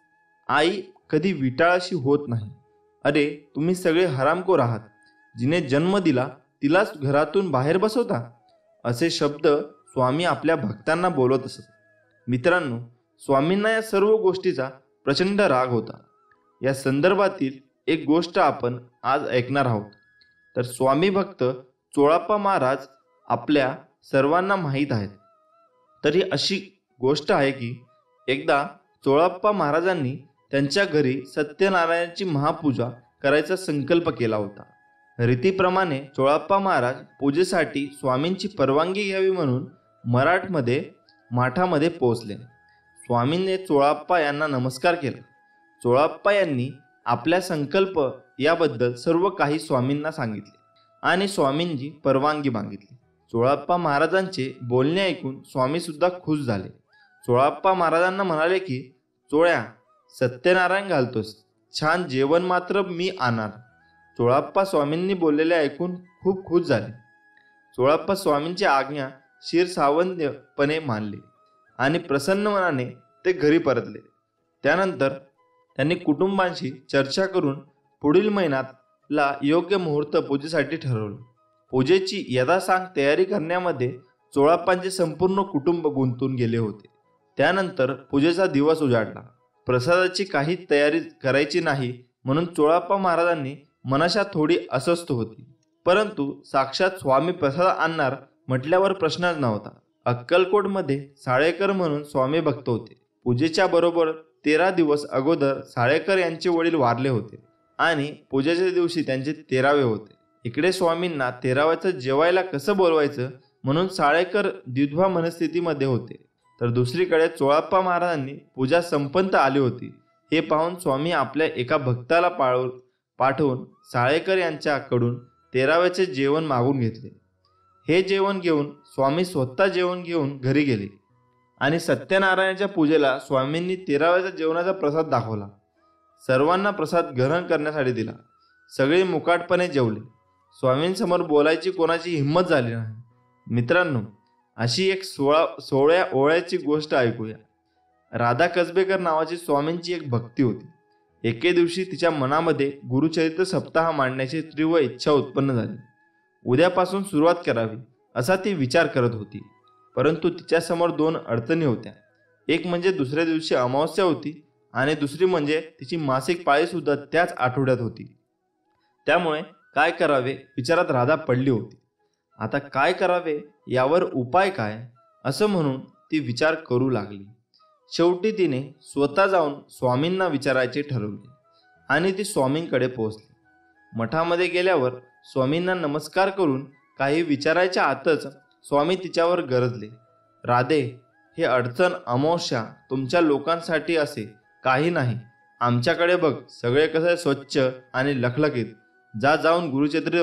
आई कधी विटाळाशी होत नाही. अरे, तुम्ही सगळे हरामखोर आहात. जिने जन्म दिला तिलाच घरातून बाहेर बसवता. असे शब्द स्वामी आपल्या भक्तांना बोलत असत. मित्रांनो, स्वामींना या सर्व गोष्टीचा प्रचंड राग होता. या संदर्भातील एक गोष्ट आपण आज ऐकणार आहोत. तर स्वामी भक्त चोळाप्पा महाराज आपल्या सर्वांना माहीत आहेत. तर ही अशी गोष्ट आहे की एकदा चोळाप्पा महाराजांनी त्यांच्या घरी सत्यनारायणाची महापूजा करायचा संकल्प केला होता. रीतीप्रमाणे चोळाप्पा महाराज पूजेसाठी स्वामींची परवानगी घ्यावी म्हणून माठामध्ये पोहोचले. स्वामींनी चोळाप्पा यांना नमस्कार केला. चोळाप्पा यांनी आपला संकल्प याबद्दल सर्व काही स्वामींना सांगितले आणि स्वामींची परवानगी मागितली. चोळाप्पा महाराजांचे बोलणे ऐकून स्वामी सुद्धा खुश झाले. चोळाप्पा महाराजांना म्हणाले की, चोळ्या, सत्यनारायण घालतोस, छान जेवण मात्र मी आणणार. चोळाप्पा स्वामींनी बोललेले ऐकून खूप खुश झाले. चोळाप्पा स्वामींची आज्ञा शिरसावंतपणे मानली आणि प्रसन्न मनाने ते घरी परतले. त्यानंतर त्यांनी कुटुंबांशी चर्चा करून पुढील महिन्यातला योग्य मुहूर्त पूजेसाठी ठरवलं. पूजेची यथासांग तयारी करण्यामध्ये चोळाप्पांचे संपूर्ण कुटुंब गुंतून गेले होते. त्यानंतर पूजेचा दिवस उजाडला. प्रसादाची काही तयारी करायची नाही म्हणून चोळाप्पा महाराजांनी मनाशात थोडी अस्वस्थ होती. परंतु साक्षात स्वामी प्रसाद आणणार म्हटल्यावर प्रश्नच नव्हता. अक्कलकोटमध्ये साळेकर म्हणून स्वामी भक्त होते. पूजेच्या बरोबर 13 दिवस अगोदर साळेकर यांचे वडील वारले होते आणि पूजेच्या दिवशी त्यांचे 13वे होते. इकडे स्वामींना 13व्याचं जेवायला कसं बोलवायचं म्हणून साळेकर द्विधा मनस्थितीमध्ये होते. तर दुसरीकडे चोळाप्पा महाराजांनी पूजा संपन्न आली होती हे पाहून स्वामी आपल्या एका भक्ताला पाठवून साळेकर यांच्याकडून 13व्याचे जेवण मागून घेतले. हे जेवण घेऊन स्वामी स्वतः जेवण घेऊन घरी गेले आणि सत्यनारायणाच्या पूजेला स्वामींनी 13व्याच्या जेवणाचा प्रसाद दाखवला. सर्वांना प्रसाद ग्रहण करण्यासाठी दिला. सगळे मुकाटपणे जेवले. स्वामींसमोर बोलायची कोणाची हिंमत झाली नाही. मित्रांनो, अशी एक 16 ओळ्याची गोष्ट ऐकूया. राधा कसबेकर नावाची स्वामींची एक भक्ती होती. एके दिवशी तिच्या मनामध्ये गुरुचरित्र सप्ताह मांडण्याची तीव्र इच्छा उत्पन्न झाली. उद्यापासून सुरुवात करावी असा ती विचार करत होती. परंतु तिच्यासमोर 2 अडचणी होत्या. एक म्हणजे दुसऱ्या दिवशी अमावस्या होती आणि दुसरी म्हणजे तिची मासिक पाळी सुद्धा त्याच आठवड्यात होती. त्यामुळे काय करावे विचारात राधा पडली होती. आता काय करावे यावर उपाय काय असं म्हणून ती विचार करू लागली. शेवटी तिने स्वतः जाऊन स्वामींना विचारायचे ठरवले आणि ती स्वामींकडे पोहोचली. मठामध्ये गेल्यावर स्वामींना नमस्कार करून काही विचारायच्या आतच स्वामी तिच्यावर गरजले. राधे, हे अडचण अमावस्या तुमच्या लोकांसाठी असे काही नाही. आमच्याकडे बघ, सगळे कसं स्वच्छ आणि लखलखीत. जाऊन गुरुचरित्र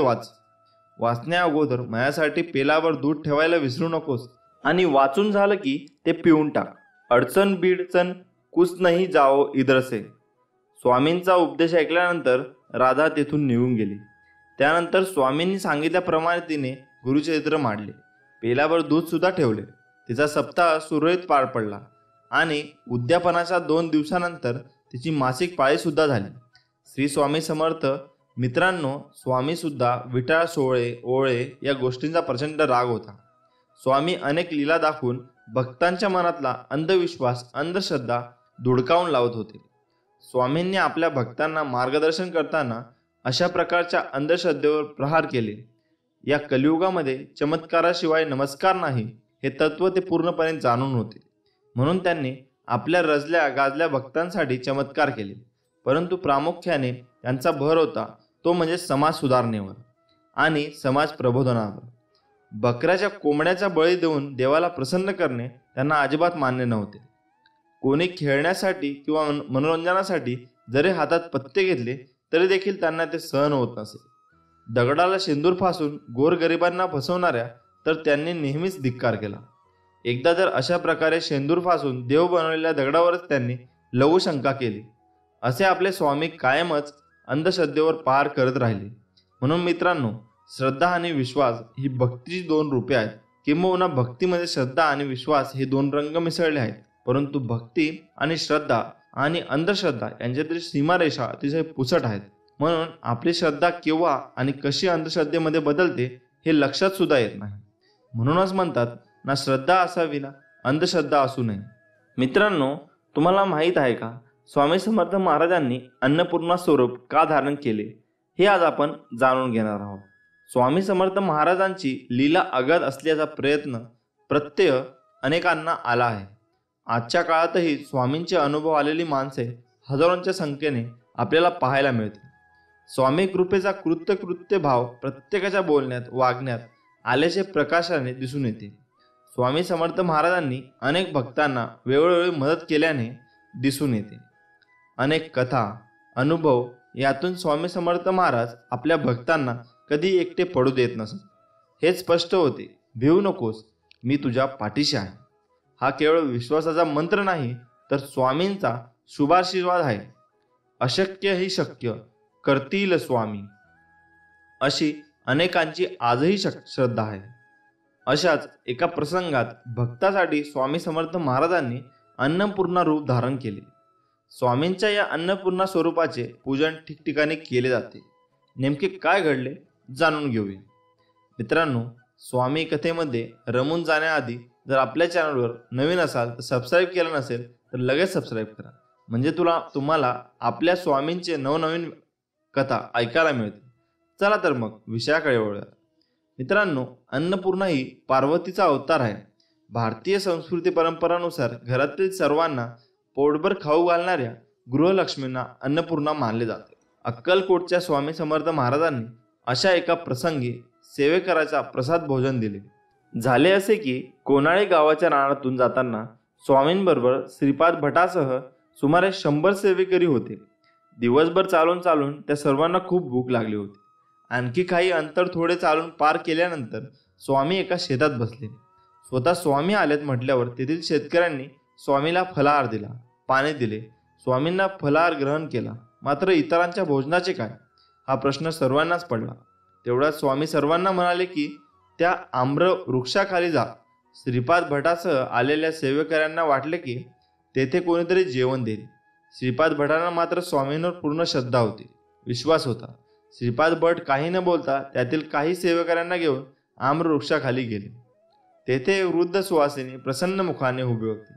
वाचण्या अगोदर माझ्यासाठी पेलावर दूध ठेवायला विसरू नकोस आणि वाचून झालं की ते पिऊन टाक. अडचण बीडचण कुछ नाही जाओ इधर से. स्वामींचा उपदेश ऐकल्यानंतर राधा तेथून निघून गेली. त्यानंतर स्वामींनी सांगितल्याप्रमाणे तिने गुरुचरित्र मांडले. पेलावर दूध सुद्धा ठेवले. तिचा सप्ताह सुरळीत पार पडला आणि उद्यापनाच्या 2 दिवसानंतर तिची मासिक पाळी सुद्धा झाली. श्री स्वामी समर्थ. मित्रांनो, स्वामी सुद्धा विटाळ सोहळे ओळे या गोष्टींचा प्रचंड राग होता. स्वामी अनेक लीला दाखवून भक्तांच्या मनातला अंधविश्वास अंधश्रद्धा धुडकावून लावत होते. स्वामींनी आपल्या भक्तांना मार्गदर्शन करताना अशा प्रकारच्या अंधश्रद्धेवर प्रहार केले. या कलियुगामध्ये चमत्काराशिवाय नमस्कार नाही हे तत्व ते पूर्णपणे जाणून होते. म्हणून त्यांनी आपल्या रजल्या गाजल्या भक्तांसाठी चमत्कार केले. परंतु प्रामुख्याने यांचा भर होता तो म्हणजे समाज सुधारणेवर आणि समाज प्रबोधनावर. बकऱ्याच्या कोंबड्याचा बळी देऊन देवाला प्रसन्न करणे त्यांना अजिबात मान्य नव्हते. कोणी खेळण्यासाठी किंवा मनोरंजनासाठी जरी हातात पत्ते घेतले तरी देखील त्यांना ते सहन होत नसे. दगडाला शेंदूर फासून गोरगरिबांना फसवणाऱ्या तर त्यांनी नेहमीच धिक्कार केला. एकदा तर अशा प्रकारे शेंदूर फासून देव बनवलेल्या दगडावरच त्यांनी लघुशंका केली. असे आपले स्वामी कायमच अंधश्रद्धेवर पार करत राहिले. म्हणून मित्रांनो, श्रद्धा आणि विश्वास ही भक्तीची 2 रूपे आहेत. किंबहुना भक्तीमध्ये श्रद्धा आणि विश्वास हे 2 रंग मिसळले आहेत. परंतु भक्ती आणि श्रद्धा आणि अंधश्रद्धा यांच्यातील सीमारेषा अतिशय पुसट आहेत. म्हणून आपली श्रद्धा केव्हा आणि कशी अंधश्रद्धेमध्ये बदलते हे लक्षात सुद्धा येत नाही. म्हणूनच म्हणतात ना, श्रद्धा असावी ना अंधश्रद्धा असू नये. मित्रांनो, तुम्हाला माहीत आहे का, स्वामी समर्थ महाराजांनी अन्नपूर्णा स्वरूप का धारण केले हे आज आपण जाणून घेणार आहोत. स्वामी समर्थ महाराजांची लीला अगाध असल्याचा प्रत्यय अनेकांना आला आहे. आजच्या काळातही स्वामींचे अनुभव आलेली माणसे हजारोंच्या संख्येने आपल्याला पाहायला मिळते. स्वामी कृपेचा कृत्य भाव प्रत्येकाच्या बोलण्यात वागण्यात आल्याचे प्रकाशाने दिसून येते. स्वामी समर्थ महाराजांनी अनेक भक्तांना वेळोवेळी मदत केल्याने दिसून येते. अनेक कथा अनुभव यातून स्वामी समर्थ महाराज आपल्या भक्तांना कधी एकटे पडू देत नसत. हे स्पष्ट होते, भिवू नकोस, मी तुझ्या पाठीशी आहे. हा केवळ विश्वासाचा मंत्र नाही तर स्वामींचा शुभाशीर्वाद आहे. अशक्य ही शक्य करतील स्वामी, अशी अनेकांची आजही श्रद्धा आहे. अशाच एका प्रसंगात भक्तासाठी स्वामी समर्थ महाराजांनी अन्नपूर्णा रूप धारण केले. स्वामींच्या या अन्नपूर्णा स्वरूपाचे पूजन ठिकठिकाणी केले जाते. नेमके काय घडले जाणून घेऊया. मित्रांनो, स्वामी कथेमध्ये रमून जाण्याआधी जर आपल्या चॅनलवर नवीन असाल तर सबस्क्राईब केलं नसेल तर लगेच सबस्क्राईब करा, म्हणजे तुम्हाला आपल्या स्वामींचे नवनवीन कथा ऐकायला मिळतील. चला तर मग विषयाकडे वळूया. मित्रांनो, अन्नपूर्णा ही पार्वतीचा अवतार आहे. भारतीय संस्कृती परंपरानुसार घरातील सर्वांना पोटभर खाऊ घालणाऱ्या गृहलक्ष्मींना अन्नपूर्णा मानले जाते. अक्कलकोटच्या स्वामी समर्थ महाराजांनी अशा एका प्रसंगी सेवेकराचा प्रसाद भोजन दिले. झाले असे की कोनाळे गावाच्या रानातून जाताना स्वामींबरोबर श्रीपाद भटासह सुमारे 100 सेवेकरी होते. दिवसभर चालून चालून त्या सर्वांना खूप भूक लागली होती. आणखी काही अंतर थोडे चालून पार केल्यानंतर स्वामी एका शेतात बसले. स्वतः स्वामी आलेत म्हटल्यावर तेथील शेतकऱ्यांनी स्वामीला फलाहार दिला, पाणी दिले. स्वामींना फलाहार ग्रहण केला. मात्र इतरांच्या भोजनाचे काय, हा प्रश्न सर्वांनाच पडला. तेवढ्यात स्वामी सर्वांना म्हणाले की त्या आम्र वृक्षाखाली जा. श्रीपाद भटासह आलेल्या सेवेकऱ्यांना वाटले की तेथे कोणीतरी जेवण देईल. श्रीपाद भटांना मात्र स्वामींवर पूर्ण श्रद्धा होती, विश्वास होता. श्रीपाद भट काही न बोलता त्यातील काही सेवेकऱ्यांना घेऊन आम्र वृक्षाखाली गेले. तेथे वृद्ध सुवासिनी प्रसन्न मुखाने उभी होती.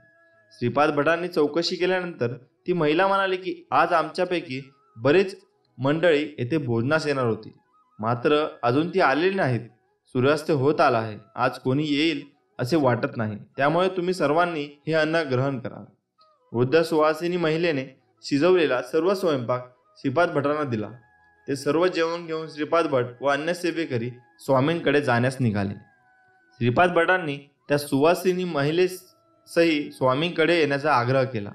श्रीपाद भटांनी चौकशी केल्यानंतर ती महिला म्हणाली की आज आमच्यापैकी बरीच मंडळी येथे भोजनास येणार होती, मात्र अजून ती आलेली नाहीत. सूर्यास्त होत आला आहे. आज कोणी येईल असे वाटत नाही, त्यामुळे तुम्ही सर्वांनी हे अन्न ग्रहण करा. वृद्ध सुवासिनी महिलेने शिजवलेला सर्व स्वयंपाक श्रीपाद भटांना दिला. ते सर्व जेवण घेऊन श्रीपाद भट व अन्य सेवेकरी स्वामींकडे जाण्यास निघाले. श्रीपाद भटांनी त्या सुवासिनी महिलेसही स्वामींकडे येण्याचा आग्रह केला.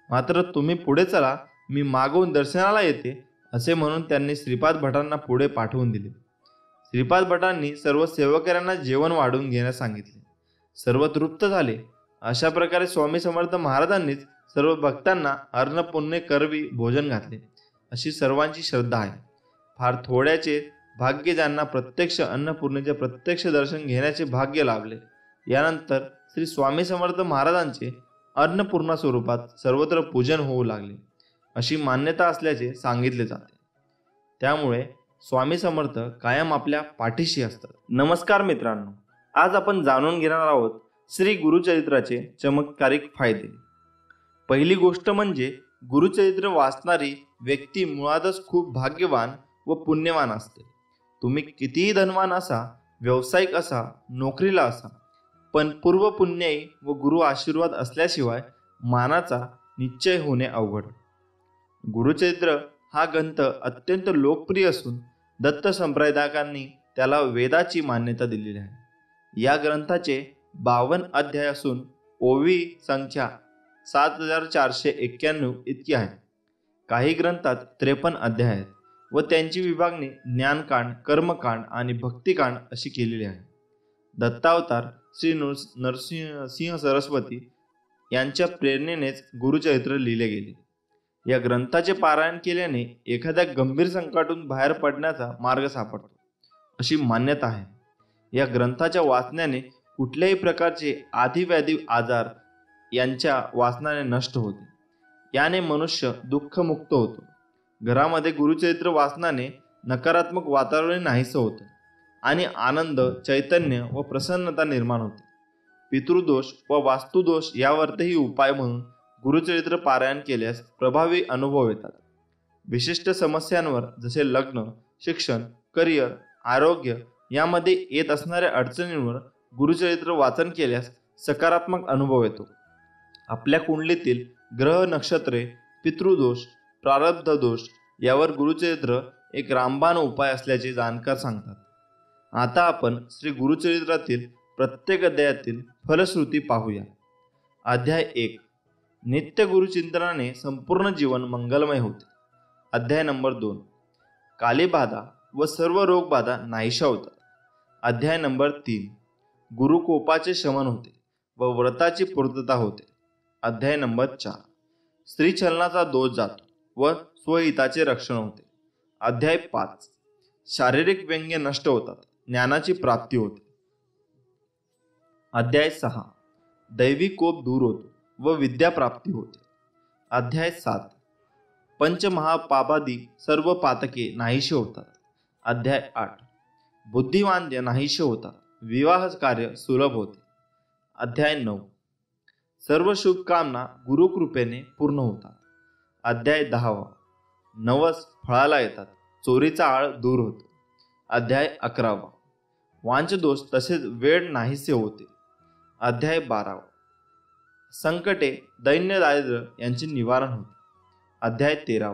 मात्र तुम्ही पुढे चला, मी मागून दर्शनाला येते असे म्हणून त्यांनी श्रीपाद भटांना पुढे पाठवून दिले. श्रीपाद भटांनी सर्व सेवकऱ्यांना जेवण वाढून घेण्यास सांगितले. सर्व तृप्त झाले. अशा प्रकारे स्वामी समर्थ महाराजांनीच सर्व भक्तांना अन्नपूर्णे करवी भोजन घातले, अशी सर्वांची श्रद्धा आहे. फार थोड्याचे भाग्य ज्यांना प्रत्यक्ष अन्नपूर्णेचे प्रत्यक्ष दर्शन घेण्याचे भाग्य लाभले. यानंतर श्री स्वामी समर्थ महाराजांचे अन्नपूर्णा स्वरूपात सर्वत्र पूजन होऊ लागले, अशी मान्यता असल्याचे सांगितले जाते. त्यामुळे स्वामी समर्थ कायम आपल्या पाठीशी असतात. नमस्कार मित्रांनो, आज आपण जाणून घेणार आहोत श्री गुरुचरित्राचे चमत्कारिक फायदे. पहिली गोष्ट म्हणजे गुरुचरित्र वाचणारी व्यक्ती मुळातच खूप भाग्यवान व पुण्यवान असते. तुम्ही कितीही धनवान असा, व्यावसायिक असा, नोकरीला असा, पण पूर्व पुण्याई व गुरु आशीर्वाद असल्याशिवाय मानाचा निश्चय होणे अवघड. गुरुचरित्र हा ग्रंथ अत्यंत लोकप्रिय असून दत्त संप्रदायकांनी त्याला वेदाची मान्यता दिलेली आहे. या ग्रंथाचे 52 अध्याय असून ओवी संख्या 7491 इतकी आहे. काही ग्रंथात 53 अध्याय आहेत व त्यांची विभागणी ज्ञानकांड, कर्मकांड आणि भक्तिकांड अशी केलेली आहे. दत्तावतार श्री नरसिंह सरस्वती यांच्या प्रेरणेनेच गुरुचरित्र लिहिले गेले. या ग्रंथाचे पारायण केल्याने एखाद्या गंभीर संकटातून बाहेर पडण्याचा मार्ग सापडतो, अशी मान्यता आहे. या ग्रंथाच्या वाचण्याने कुठल्याही प्रकारचे आधिव्याधी आजार यांच्या वाचनाने नष्ट होते. याने मनुष्य दुःखमुक्त होतो. घरामध्ये गुरुचरित्र वाचनाने नकारात्मक वातावरण नाहीसं होतं आणि आनंद, चैतन्य व प्रसन्नता निर्माण होते. पितृदोष व वास्तुदोष यावरही उपाय म्हणून गुरुचरित्र पारायण केल्यास प्रभावी अनुभव येतात. विशिष्ट समस्यांवर जसे लग्न, शिक्षण, करिअर, आरोग्य यामध्ये येत असणाऱ्या अडचणींवर गुरुचरित्र वाचन केल्यास सकारात्मक अनुभव येतो. आपल्या कुंडलीतील ग्रह, नक्षत्रे, पितृदोष, प्रारब्ध दोष यावर गुरुचरित्र एक रामबाण उपाय असल्याचे जाणकार सांगतात. आता आपण श्री गुरुचरित्रातील प्रत्येक अध्यायातील फलश्रुती पाहूया. अध्याय 1. नित्य गुरुचिंतनाने संपूर्ण जीवन मंगलमय होते. अध्याय नंबर 2. कालीबाधा व सर्व रोगबाधा नाहीशा होतात. अध्याय नंबर 3. गुरुकोपाचे शमन होते व व्रताची पूर्तता होते. अध्याय नंबर 4. स्त्रीछलनाचा दोष जातो व स्वहिताचे रक्षण होते. अध्याय 5. शारीरिक व्यंग्य नष्ट होतात, ज्ञानाची प्राप्ती होते. अध्याय 6. दैवी कोप दूर होतो व विद्या प्राप्ती होते. अध्याय 7. पंचमहापापादी सर्व पातके नाहीशी होतात. अध्याय 8. बुद्धिवांद्य नाहीशी होतात, विवाह कार्य सुलभ होते. अध्याय 9. सर्व शुभकामना गुरुकृपेने पूर्ण होतात. अध्याय 10. नवस फळाला येतात, चोरीचा आळ दूर होतो. अध्याय 11. वांचदोष तसेच वेळ नाहीसे होते. अध्याय 12. संकटे दैन्य दारिद्र्य यांचे निवारण होते. अध्याय 13.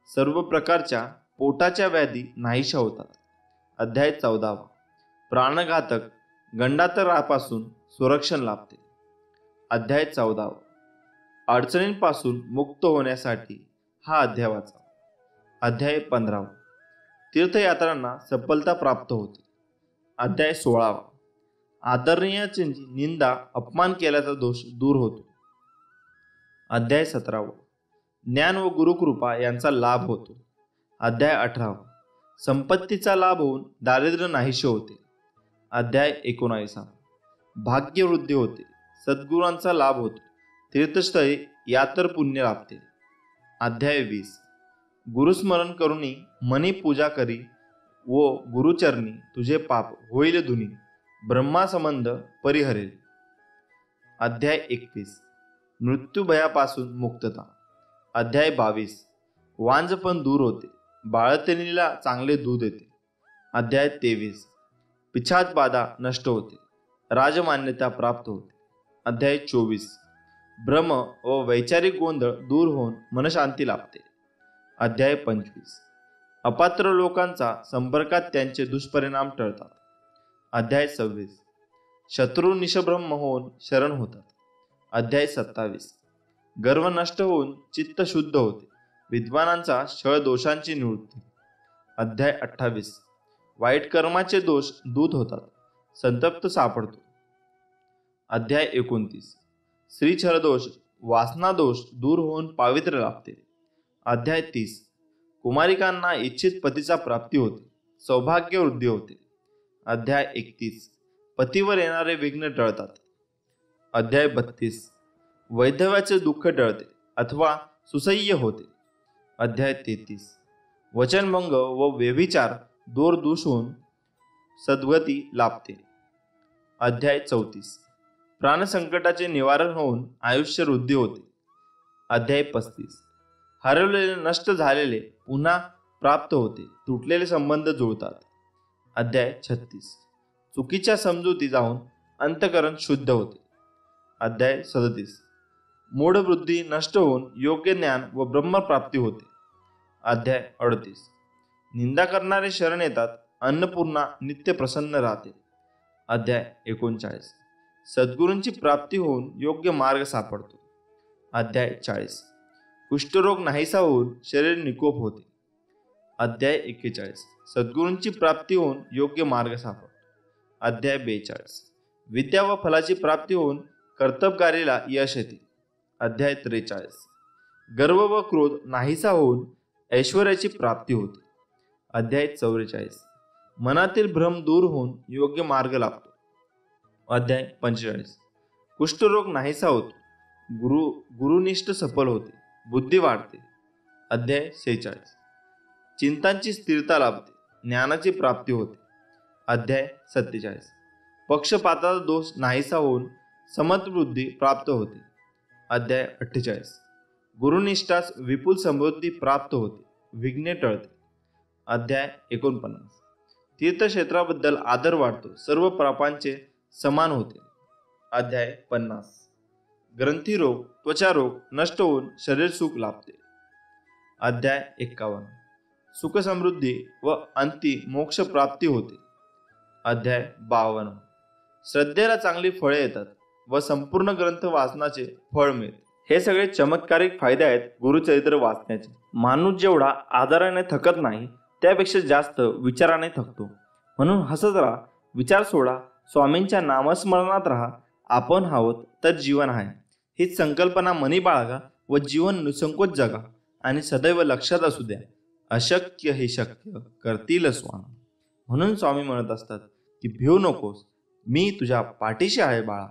सर्व प्रकारच्या पोटाच्या व्याधी नाहीशा होतात. अध्याय 14. प्राणघातक गंडातरापासून संरक्षण लाभते. अध्याय 14. अडचणींपासून मुक्त होण्यासाठी हा अध्याय वाचा. अध्याय 15. तीर्थयात्रांना सफलता प्राप्त होते. अध्याय 16. आदरणीयाची निंदा अपमान केल्याचा दोष दूर होतो. अध्याय 17. ज्ञान व गुरुकृपा यांचा लाभ होतो. अध्याय 18. संपत्तीचा लाभ होऊन दारिद्र्य नाहीसे होते. अध्याय 19. भाग्यवृद्धी होते, सद्गुरांचा लाभ होतो, तीर्थस्थळी यातर पुण्य लाभते. अध्याय 20. गुरुस्मरण करुणी मनी पूजा करी व गुरुचरणी तुझे पाप होईल धुनी, ब्रह्मासंबंध परिहरेल. अध्याय 21. मृत्यूभयापासून मुक्तता. अध्याय 22. वांझपण दूर होते, बाळंतिणीला चांगले दूध येते. अध्याय 23. पिछात बाधा नष्ट होते, राजमान्यता प्राप्त होते. अध्याय 24. भ्रम व वैचारिक गोंधळ दूर होऊन मनशांती लाभते. अध्याय 25. अपात्र लोकांचा संपर्कात त्यांचे दुष्परिणाम टळतात. अध्याय 26. शत्रू निशब्रह्म होऊन शरण होतात. अध्याय 27. गर्व नष्ट होऊन चित्त शुद्ध होते, विद्वानांचा छळ दोषांची निवृत्ती. अध्याय 28. वाईट कर्माचे दोष दूर होतात, संतप्त सापडतो. अध्याय 29. श्रीछरदोष वासना दोष दूर होऊन पावित्र्य लाभते. अध्याय 30. कुमारिकांना इच्छित पतीचा प्राप्ती होते, सौभाग्य वृद्धी होते. अध्याय 31. पतीवर येणारे विघ्न टळतात. अध्याय 32. वैधव्याचे दुःख टळते अथवा सुसह्य होते. अध्याय 33. वचनभंग व व्यभिचार दूर होऊन सद्गती लाभते. अध्याय 34. प्राणसंकटाचे निवारण होऊन आयुष्य वृद्धी होते. अध्याय 35. हरवलेले नष्ट झालेले पुन्हा प्राप्त होते, तुटलेले संबंध जुळतात. अध्याय 36. चुकीच्या समजुती जाऊन अंतकरण शुद्ध होते. अध्याय 37. मूढवृद्धी नष्ट होऊन योग्य ज्ञान व ब्रह्मप्राप्ती होते. अध्याय 38. निंदा करणारे शरण येतात, अन्नपूर्णा नित्य प्रसन्न राहते. अध्याय 39. सद्गुरूंची प्राप्ती होऊन योग्य मार्ग सापडतो. अध्याय 40. कुष्ठरोग नाहीसा होऊन शरीर निकोप होते. अध्याय 41. सद्गुरूंची प्राप्ती होऊन योग्य मार्ग सापडतो. अध्याय 42. विद्या व फलाची प्राप्ती होऊन कर्तबगारीला यश येते. अध्याय 43. गर्व व क्रोध नाहीसा होऊन ऐश्वर्याची प्राप्ती होते. अध्याय 44. मनातील भ्रम दूर होऊन योग्य मार्ग लाभतो. अध्याय 45. कुष्ठरोग नाहीसा होतो, गुरुनिष्ठ सफल होते, बुद्धी वाढते. अध्याय 46. चिंतांची स्थिरता लाभते, ज्ञानाची प्राप्ती होते. अध्याय 47. पक्षपाताचा दोष नाहीसा होऊन समत्वबुद्धी प्राप्त होते. अध्याय 48. गुरुनिष्ठास विपुल समृद्धी प्राप्त होते, विघ्ने टळते. अध्याय 49. तीर्थक्षेत्राबद्दल आदर वाढतो, सर्व पापांचे समान होते. अध्याय 50. ग्रंथीरोग त्वचारोग नष्ट होऊन शरीर सुख लाभते. अध्याय 51. सुख समृद्धी व अंती मोक्ष प्राप्ती होते. अध्याय 52. श्रद्धेला चांगली फळे येतात व संपूर्ण ग्रंथ वाचनाचे फळ मिळते. हे सगळे चमत्कारिक फायदे आहेत गुरुचरित्र वाचण्याचे. माणूस जेवढा आजाराने थकत नाही त्यापेक्षा जास्त विचाराने थकतो. म्हणून हसत राहा, विचार सोडा, स्वामींच्या नामस्मरणात राहा. आपण आहोत तर जीवन आहे हीच संकल्पना मनी बाळगा व जीवन निसंकोच जगा. आणि सदैव लक्षात असू द्या, अशक्य हे शक्य करतील स्वामी. म्हणून स्वामी म्हणत असतात की भिऊ नकोस, मी तुझ्या पाठीशी आहे बाळा.